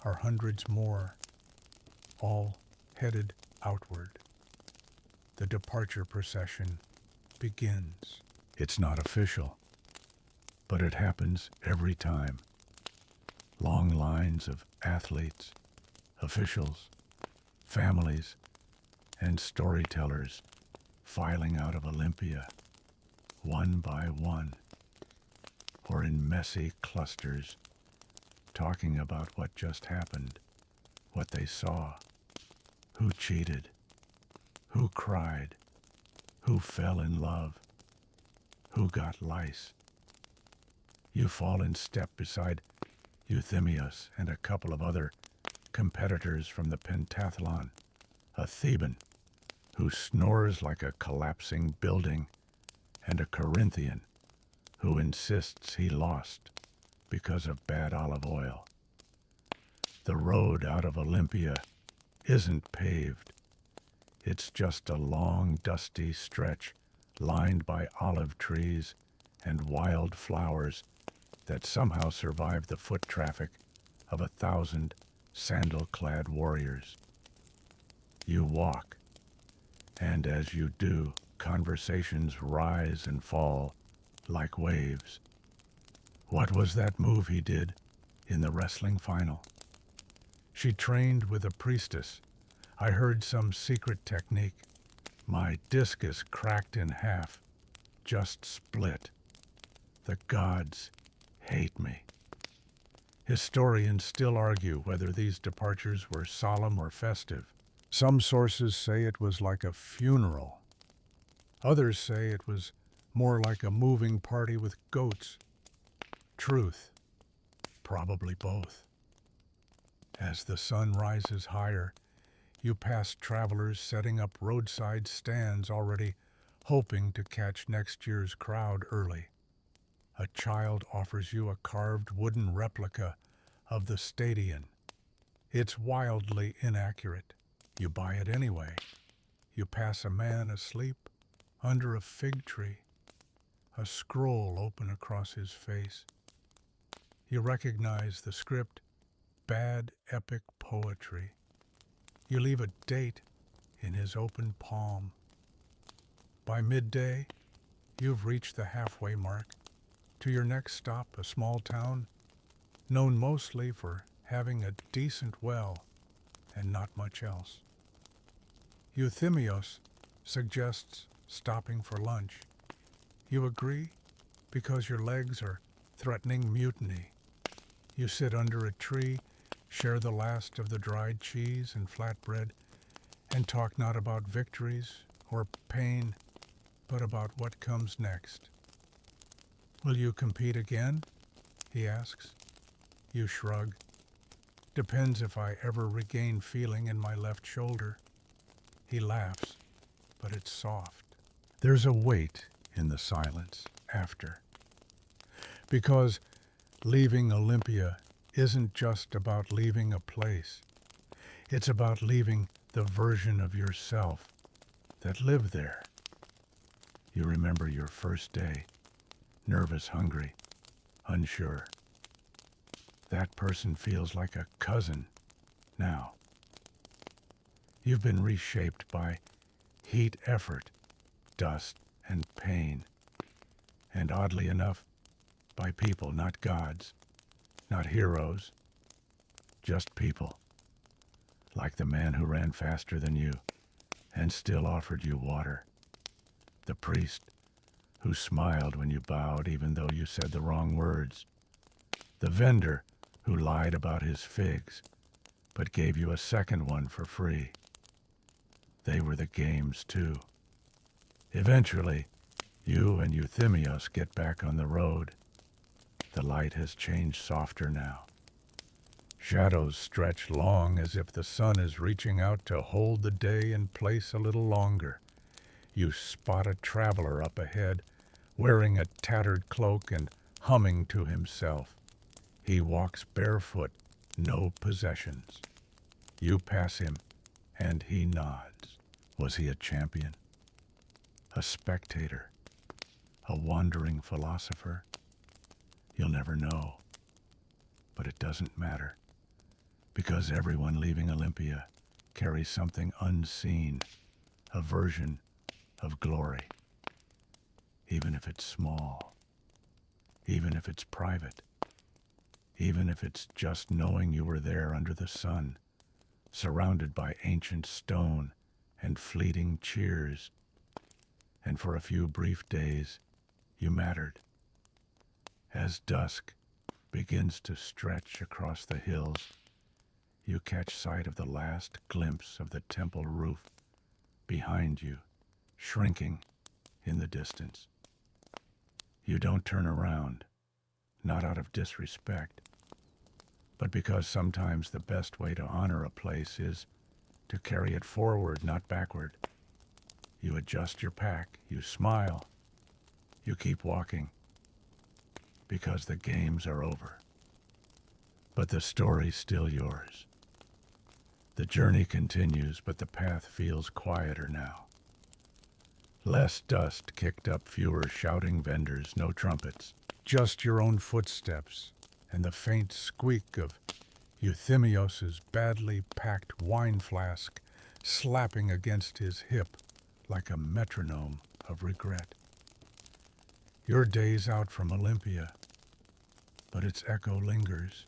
are hundreds more, all headed outward. The departure procession begins. It's not official, but it happens every time. Long lines of athletes, officials, families, and storytellers filing out of Olympia, one by one, or in messy clusters, talking about what just happened, what they saw, who cheated, who cried, who fell in love, who got lice. You fall in step beside Euthimios and a couple of other competitors from the pentathlon, a Theban who snores like a collapsing building, and a Corinthian who insists he lost because of bad olive oil. The road out of Olympia isn't paved. It's just a long, dusty stretch lined by olive trees and wild flowers that somehow survive the foot traffic of 1,000 sandal-clad warriors. You walk, and as you do, conversations rise and fall like waves. What was that move he did in the wrestling final? She trained with a priestess. I heard some secret technique. My discus cracked in half, just split. The gods hate me. Historians still argue whether these departures were solemn or festive. Some sources say it was like a funeral. Others say it was more like a moving party with goats. Truth, probably both. As the sun rises higher, you pass travelers setting up roadside stands already hoping to catch next year's crowd early. A child offers you a carved wooden replica of the stadion. It's wildly inaccurate. You buy it anyway. You pass a man asleep under a fig tree, a scroll open across his face. You recognize the script, bad epic poetry. You leave a date in his open palm. By midday, you've reached the halfway mark. To your next stop, a small town, known mostly for having a decent well and not much else. Euthimios suggests stopping for lunch. You agree because your legs are threatening mutiny. You sit under a tree, share the last of the dried cheese and flatbread, and talk not about victories or pain, but about what comes next. Will you compete again? He asks. You shrug. Depends if I ever regain feeling in my left shoulder. He laughs, but it's soft. There's a weight in the silence after. Because leaving Olympia isn't just about leaving a place. It's about leaving the version of yourself that lived there. You remember your first day, nervous, hungry, unsure. That person feels like a cousin now. You've been reshaped by heat, effort, dust, and pain. And oddly enough, by people, not gods, not heroes, just people. Like the man who ran faster than you and still offered you water. The priest who smiled when you bowed even though you said the wrong words. The vendor who lied about his figs but gave you a second one for free. They were the games too. Eventually, you and Euthimios get back on the road. The light has changed softer now. Shadows stretch long as if the sun is reaching out to hold the day in place a little longer. You spot a traveler up ahead, wearing a tattered cloak and humming to himself. He walks barefoot, no possessions. You pass him, and he nods. Was he a champion? A spectator? A wandering philosopher? You'll never know. But it doesn't matter, because everyone leaving Olympia carries something unseen, a version of glory. Even if it's small, even if it's private, even if it's just knowing you were there under the sun, surrounded by ancient stone and fleeting cheers. And for a few brief days, you mattered. As dusk begins to stretch across the hills, you catch sight of the last glimpse of the temple roof behind you, shrinking in the distance. You don't turn around, not out of disrespect, but because sometimes the best way to honor a place is to carry it forward, not backward. You adjust your pack, you smile, you keep walking, because the games are over. But the story's still yours. The journey continues, but the path feels quieter now. Less dust kicked up, fewer shouting vendors, no trumpets. Just your own footsteps and the faint squeak of Euthimios' badly packed wine flask slapping against his hip like a metronome of regret. Your day's out from Olympia, but its echo lingers.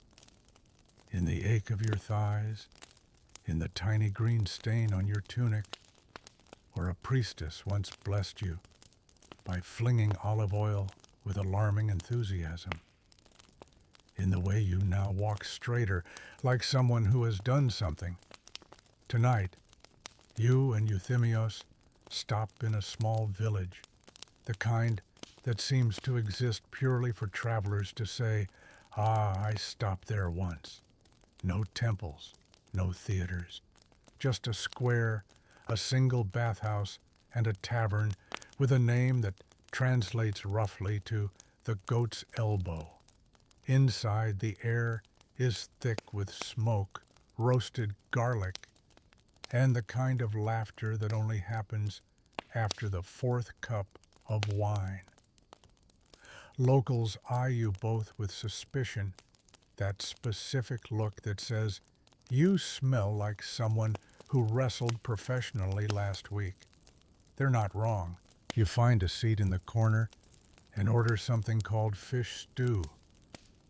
In the ache of your thighs, in the tiny green stain on your tunic, where a priestess once blessed you by flinging olive oil with alarming enthusiasm. In the way you now walk straighter, like someone who has done something. Tonight, you and Euthimios stop in a small village, the kind that seems to exist purely for travelers to say, "Ah, I stopped there once." No temples, no theaters, just a square, a single bathhouse, and a tavern with a name that translates roughly to the goat's elbow. Inside, the air is thick with smoke, roasted garlic, and the kind of laughter that only happens after the fourth cup of wine. Locals eye you both with suspicion, that specific look that says, "You smell like someone who wrestled professionally last week." They're not wrong. You find a seat in the corner and order something called fish stew,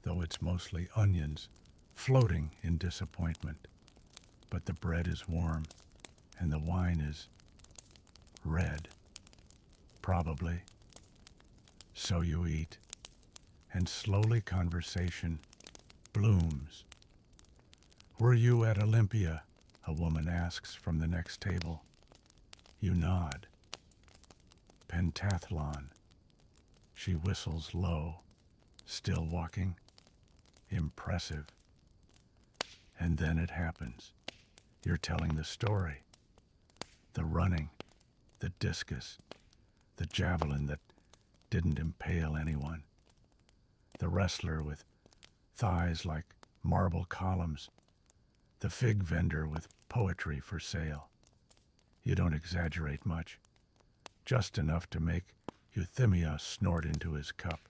though it's mostly onions, floating in disappointment. But the bread is warm, and the wine is red. Probably. So you eat, and slowly conversation blooms. "Were you at Olympia?" a woman asks from the next table. You nod. "Pentathlon." She whistles low. "Still walking?" "Impressive." And then it happens. You're telling the story. The running, the discus, the javelin that didn't impale anyone, the wrestler with thighs like marble columns, the fig vendor with poetry for sale. You don't exaggerate much, just enough to make Euthymia snort into his cup.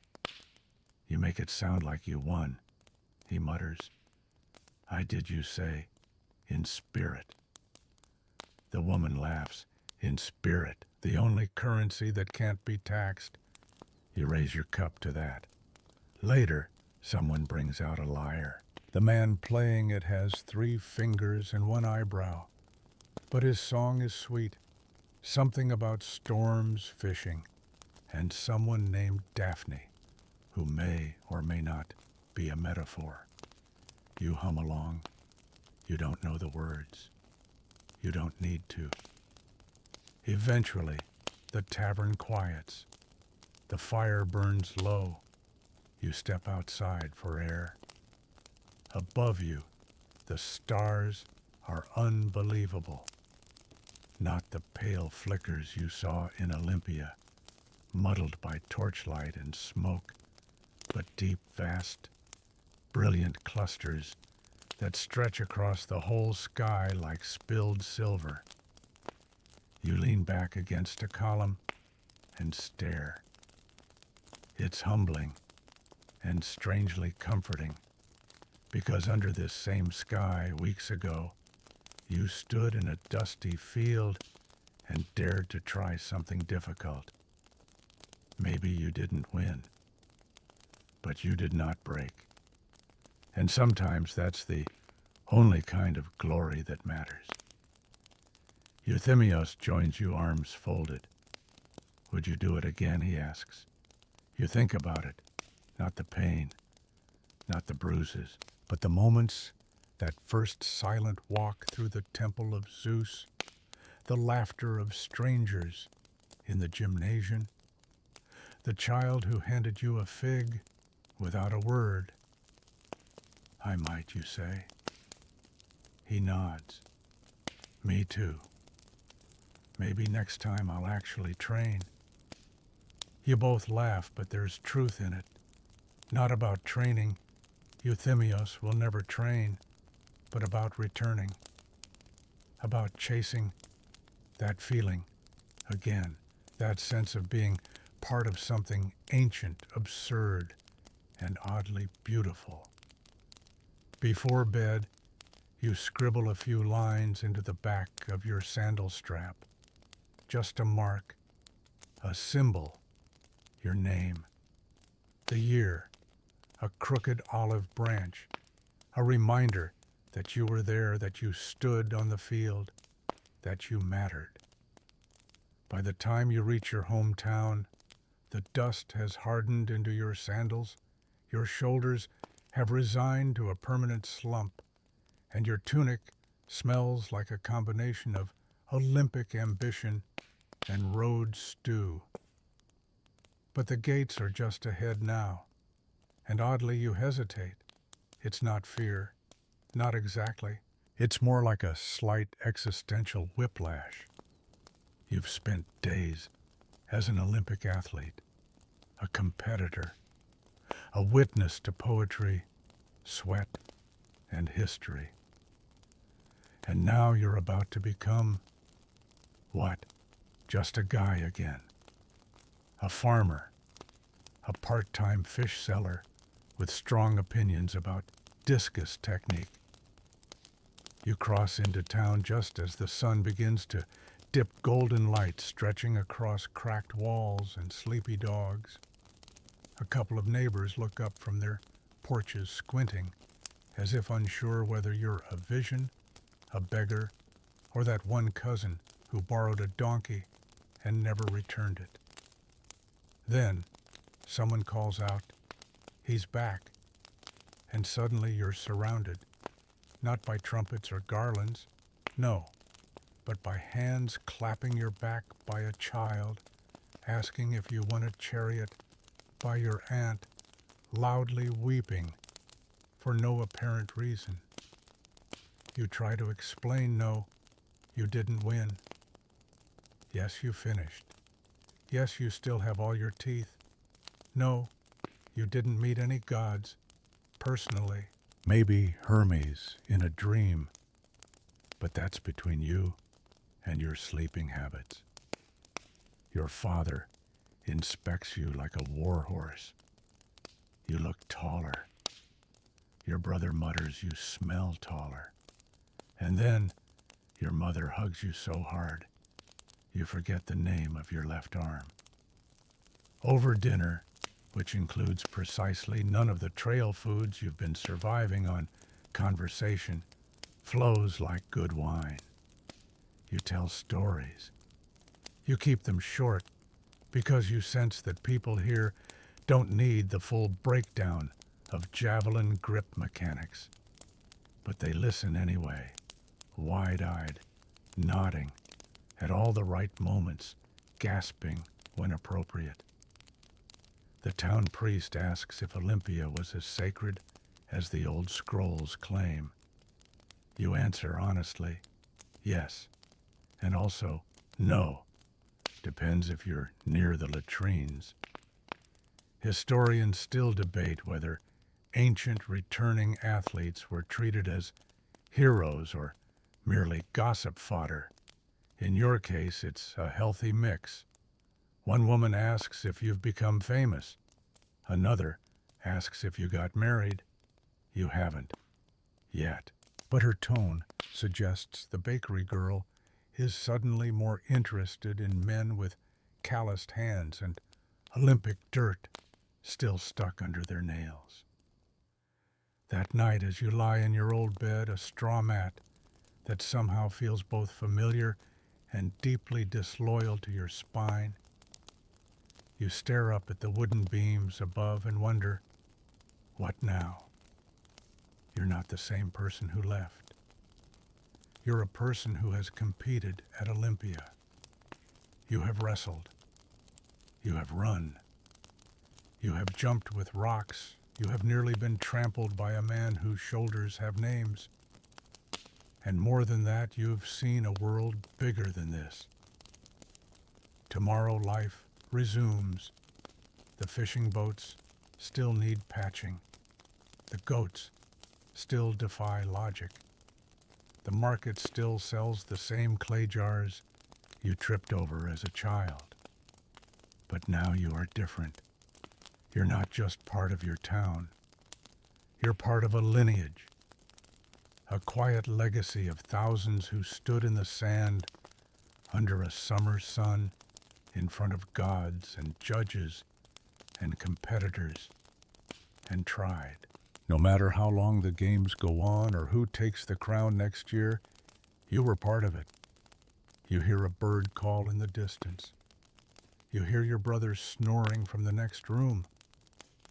"You make it sound like you won," he mutters. "I did, you say, in spirit." The woman laughs. "In spirit, the only currency that can't be taxed." You raise your cup to that. Later, someone brings out a lyre. The man playing it has 3 fingers and 1 eyebrow. But his song is sweet. Something about storms, fishing, and someone named Daphne, who may or may not be a metaphor. You hum along. You don't know the words. You don't need to. Eventually, the tavern quiets. The fire burns low. You step outside for air. Above you, the stars are unbelievable. Not the pale flickers you saw in Olympia, muddled by torchlight and smoke, but deep, vast, brilliant clusters that stretch across the whole sky like spilled silver. You lean back against a column and stare. It's humbling and strangely comforting, because under this same sky weeks ago, you stood in a dusty field and dared to try something difficult. Maybe you didn't win, but you did not break. And sometimes that's the only kind of glory that matters. Euthymios joins you, arms folded. "Would you do it again?" he asks. You think about it, not the pain, not the bruises, but the moments, that first silent walk through the temple of Zeus, the laughter of strangers in the gymnasium, the child who handed you a fig without a word. "I might," you say. He nods. "Me too. Maybe next time I'll actually train." You both laugh, but there's truth in it. Not about training. Euthymios will never train, but about returning. About chasing that feeling again, that sense of being part of something ancient, absurd, and oddly beautiful. Before bed, you scribble a few lines into the back of your sandal strap. Just a mark, a symbol, your name, the year, a crooked olive branch, a reminder that you were there, that you stood on the field, that you mattered. By the time you reach your hometown, the dust has hardened into your sandals, your shoulders have resigned to a permanent slump, and your tunic smells like a combination of Olympic ambition and road stew. But the gates are just ahead now, and oddly you hesitate. It's not fear, not exactly. It's more like a slight existential whiplash. You've spent days as an Olympic athlete, a competitor, a witness to poetry, sweat, and history. And now you're about to become, what? Just a guy again. A farmer, a part-time fish seller with strong opinions about discus technique. You cross into town just as the sun begins to dip golden light stretching across cracked walls and sleepy dogs. A couple of neighbors look up from their porches squinting, as if unsure whether you're a vision, a beggar, or that one cousin who borrowed a donkey and never returned it. Then someone calls out, "He's back," and suddenly you're surrounded, not by trumpets or garlands, no, but by hands clapping your back by a child, asking if you want a chariot, by your aunt, loudly weeping for no apparent reason. You try to explain, no, you didn't win. Yes, you finished. Yes, you still have all your teeth. No, you didn't meet any gods, personally. Maybe Hermes in a dream, but that's between you and your sleeping habits. Your father inspects you like a war horse. You look taller. Your brother mutters you smell taller. And then your mother hugs you so hard, you forget the name of your left arm. Over dinner, which includes precisely none of the trail foods you've been surviving on, conversation flows like good wine. You tell stories. You keep them short because you sense that people here don't need the full breakdown of javelin grip mechanics. But they listen anyway, wide-eyed, nodding at all the right moments, gasping when appropriate. The town priest asks if Olympia was as sacred as the old scrolls claim. You answer honestly, yes, and also no. Depends if you're near the latrines. Historians still debate whether ancient returning athletes were treated as heroes or merely gossip fodder. In your case, it's a healthy mix. One woman asks if you've become famous. Another asks if you got married. You haven't. Yet. But her tone suggests the bakery girl is suddenly more interested in men with calloused hands and Olympic dirt still stuck under their nails. That night, as you lie in your old bed, a straw mat that somehow feels both familiar and deeply disloyal to your spine, you stare up at the wooden beams above and wonder, what now? You're not the same person who left. You're a person who has competed at Olympia. You have wrestled. You have run. You have jumped with rocks. You have nearly been trampled by a man whose shoulders have names. And more than that, you've seen a world bigger than this. Tomorrow life resumes. The fishing boats still need patching. The goats still defy logic. The market still sells the same clay jars you tripped over as a child. But now you are different. You're not just part of your town. You're part of a lineage, a quiet legacy of thousands who stood in the sand under a summer sun in front of gods and judges and competitors and tried. No matter how long the games go on or who takes the crown next year, you were part of it. You hear a bird call in the distance. You hear your brother snoring from the next room.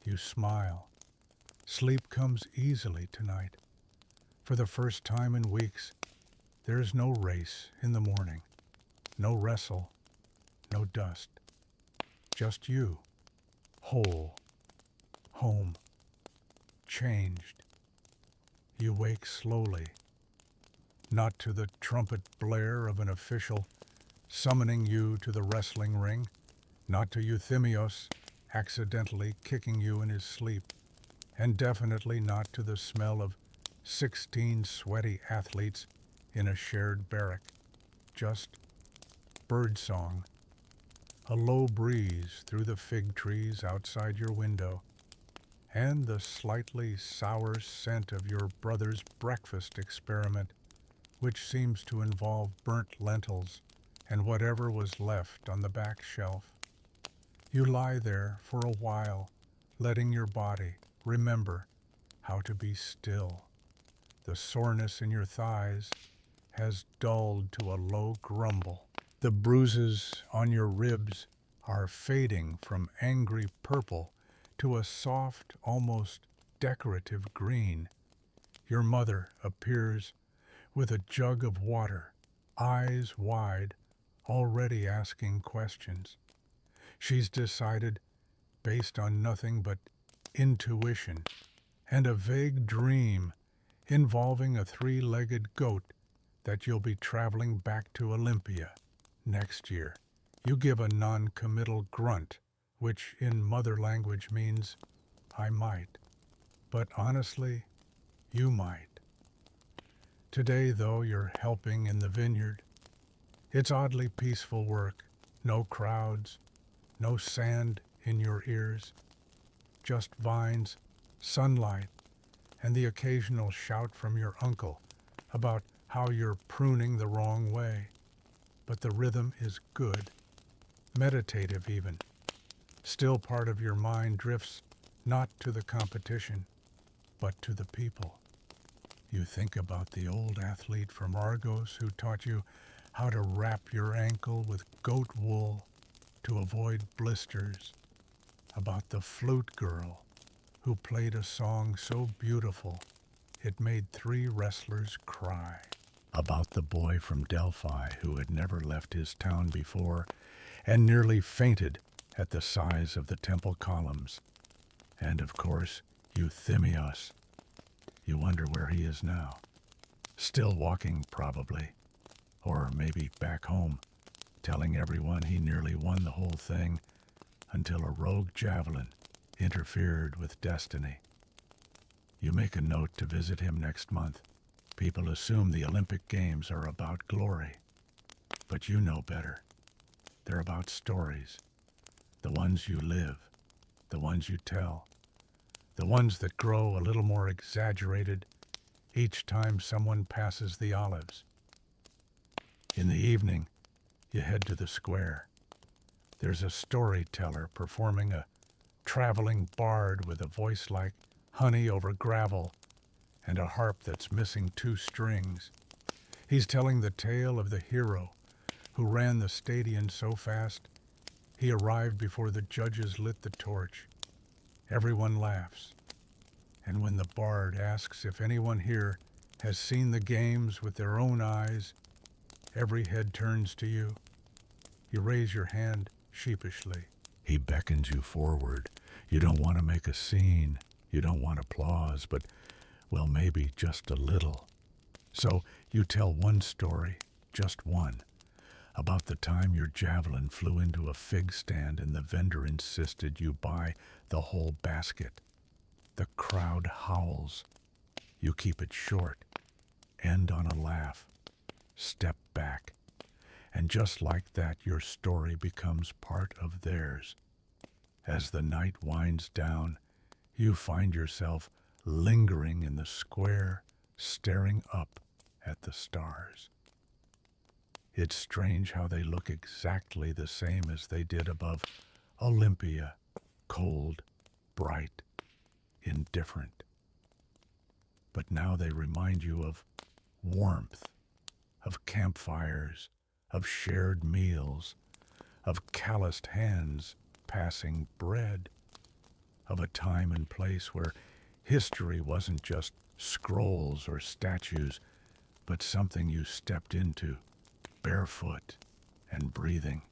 You smile. Sleep comes easily tonight. For the first time in weeks, there is no race in the morning, no wrestle, no dust. Just you, whole, home, changed. You wake slowly, not to the trumpet blare of an official summoning you to the wrestling ring, not to Euthimios accidentally kicking you in his sleep, and definitely not to the smell of 16 sweaty athletes in a shared barrack. Just birdsong, a low breeze through the fig trees outside your window, and the slightly sour scent of your brother's breakfast experiment, which seems to involve burnt lentils and whatever was left on the back shelf. You lie there for a while, letting your body remember how to be still. The soreness in your thighs has dulled to a low grumble. The bruises on your ribs are fading from angry purple to a soft, almost decorative green. Your mother appears with a jug of water, eyes wide, already asking questions. She's decided, based on nothing but intuition and a vague dream involving a three-legged goat, that you'll be traveling back to Olympia next year. You give a non-committal grunt, which in mother language means, I might. But honestly, you might. Today, though, you're helping in the vineyard. It's oddly peaceful work. No crowds, no sand in your ears, just vines, sunlight, and the occasional shout from your uncle about how you're pruning the wrong way. But the rhythm is good, meditative even. Still part of your mind drifts not to the competition, but to the people. You think about the old athlete from Argos who taught you how to wrap your ankle with goat wool to avoid blisters, about the flute girl who played a song so beautiful it made 3 wrestlers cry, about the boy from Delphi who had never left his town before and nearly fainted at the size of the temple columns, and of course Euthimios. You wonder where he is now. Still walking, probably, or maybe back home, telling everyone he nearly won the whole thing until a rogue javelin interfered with destiny. You make a note to visit him next month. People assume the Olympic Games are about glory, but you know better. They're about stories, the ones you live, the ones you tell, the ones that grow a little more exaggerated each time someone passes the olives. In the evening, you head to the square. There's a storyteller performing a traveling bard with a voice like honey over gravel and a harp that's missing 2 strings. He's telling the tale of the hero who ran the stadium so fast he arrived before the judges lit the torch. Everyone laughs, and when the bard asks if anyone here has seen the games with their own eyes, every head turns to you. You raise your hand sheepishly. He beckons you forward. You don't want to make a scene. You don't want applause, but, well, maybe just a little. So you tell one story, just one, about the time your javelin flew into a fig stand and the vendor insisted you buy the whole basket. The crowd howls. You keep it short, end on a laugh, step back, and just like that, your story becomes part of theirs. As the night winds down, you find yourself lingering in the square, staring up at the stars. It's strange how they look exactly the same as they did above Olympia, cold, bright, indifferent. But now they remind you of warmth, of campfires, of shared meals, of calloused hands passing bread, of a time and place where history wasn't just scrolls or statues, but something you stepped into, barefoot and breathing.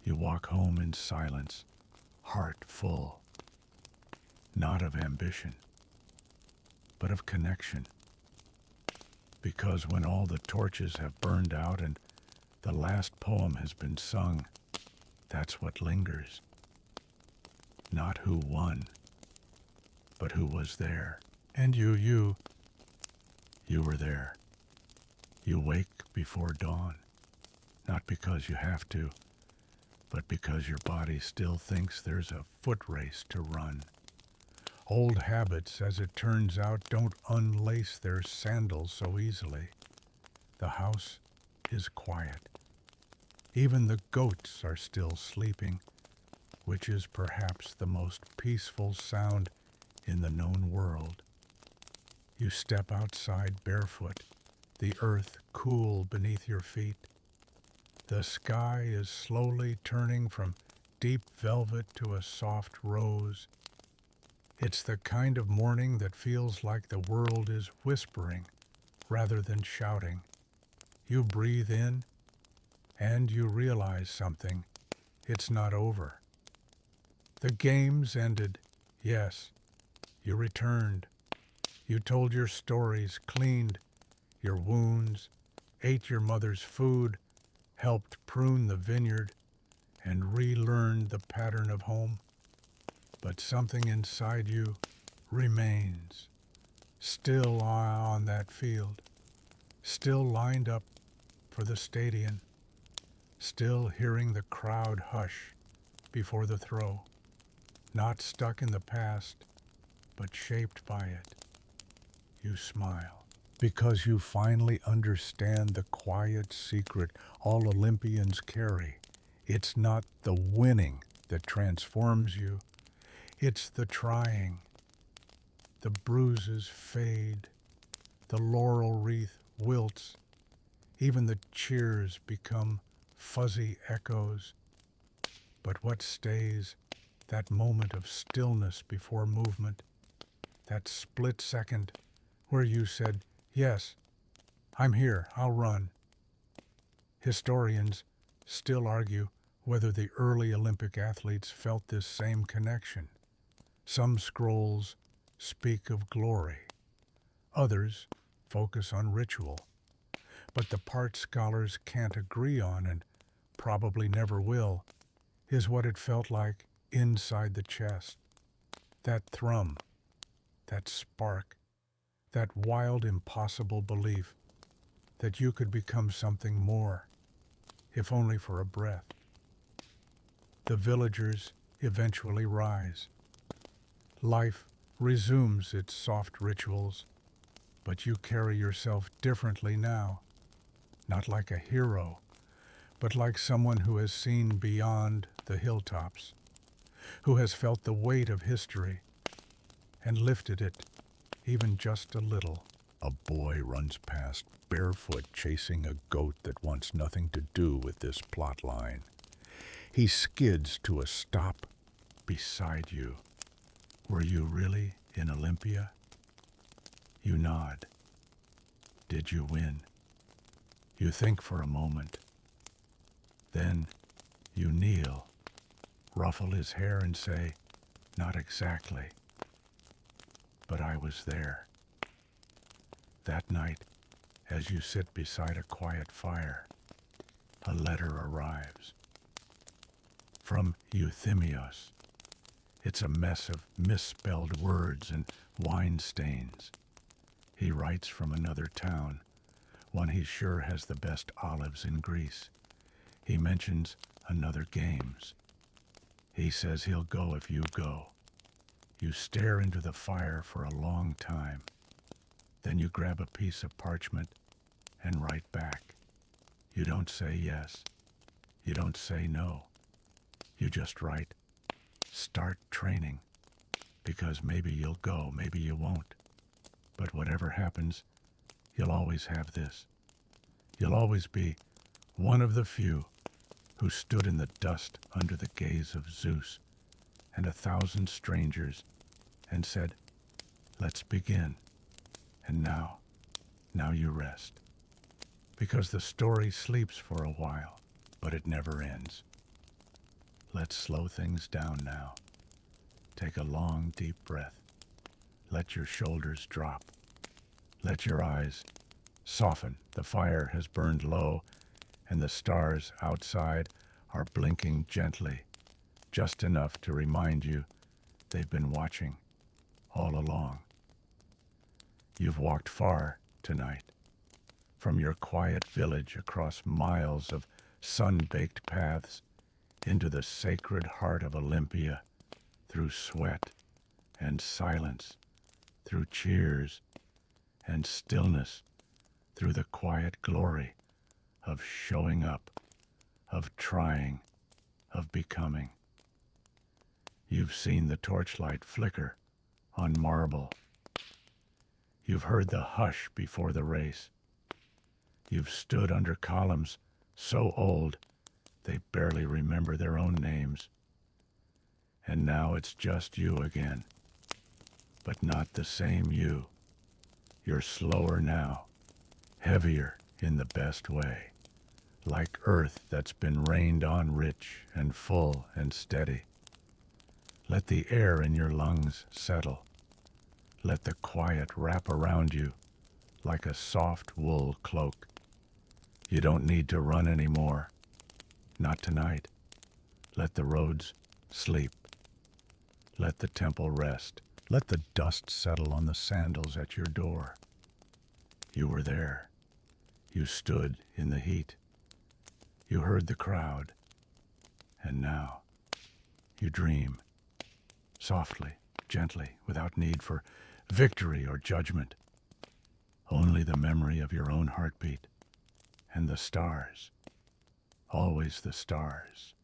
You walk home in silence, heart full, not of ambition, but of connection. Because when all the torches have burned out and the last poem has been sung, That's what lingers. Not who won, but who was there. And you were there. You wake before dawn, not because you have to, but because your body still thinks there's a foot race to run. Old habits, as it turns out, don't unlace their sandals so easily. The house is quiet. Even the goats are still sleeping, which is perhaps the most peaceful sound in the known world. You step outside barefoot, the earth cool beneath your feet. The sky is slowly turning from deep velvet to a soft rose. It's the kind of morning that feels like the world is whispering rather than shouting. You breathe in, and you realize something. It's not over. The games ended, yes. You returned. You told your stories, cleaned your wounds, ate your mother's food, helped prune the vineyard, and relearned the pattern of home. But something inside you remains, still on that field, still lined up for the stadium, still hearing the crowd hush before the throw, not stuck in the past, but shaped by it. You smile because you finally understand the quiet secret all Olympians carry. It's not the winning that transforms you, it's the trying. The bruises fade, the laurel wreath wilts, even the cheers become fuzzy echoes. But what stays, that moment of stillness before movement, that split second where you said, yes, I'm here, I'll run. Historians still argue whether the early Olympic athletes felt this same connection. Some scrolls speak of glory. Others focus on ritual. But the part scholars can't agree on, and probably never will, is what it felt like inside the chest. That thrum, that spark, that wild, impossible belief that you could become something more, if only for a breath. The villagers eventually rise. Life resumes its soft rituals, but you carry yourself differently now, not like a hero, but like someone who has seen beyond the hilltops, who has felt the weight of history and lifted it even just a little. A boy runs past barefoot chasing a goat that wants nothing to do with this plot line. He skids to a stop beside you. Were you really in Olympia? You nod. Did you win? You think for a moment. Then you kneel, ruffle his hair and say, not exactly, but I was there. That night, as you sit beside a quiet fire, a letter arrives. From Euthymios. It's a mess of misspelled words and wine stains. He writes from another town, one he's sure has the best olives in Greece. He mentions another games. He says he'll go if you go. You stare into the fire for a long time. Then you grab a piece of parchment and write back. You don't say yes. You don't say no. You just write, start training, because maybe you'll go, maybe you won't. But whatever happens, you'll always have this. You'll always be one of the few who stood in the dust under the gaze of Zeus and 1,000 strangers and said, let's begin. And now you rest. Because the story sleeps for a while, but it never ends. Let's slow things down now. Take a long, deep breath. Let your shoulders drop. Let your eyes soften. The fire has burned low, and the stars outside are blinking gently, just enough to remind you they've been watching all along. You've walked far tonight, from your quiet village across miles of sun-baked paths into the sacred heart of Olympia, through sweat and silence, through cheers and stillness, through the quiet glory of showing up, of trying, of becoming. You've seen the torchlight flicker on marble. You've heard the hush before the race. You've stood under columns so old they barely remember their own names. And now it's just you again, but not the same you. You're slower now, heavier in the best way, like earth that's been rained on rich and full and steady. Let the air in your lungs settle. Let the quiet wrap around you like a soft wool cloak. You don't need to run anymore. Not tonight. Let the roads sleep. Let the temple rest. Let the dust settle on the sandals at your door. You were there. You stood in the heat. You heard the crowd. And now you dream. Softly, gently, without need for victory or judgment. Only the memory of your own heartbeat and the stars. Always the stars.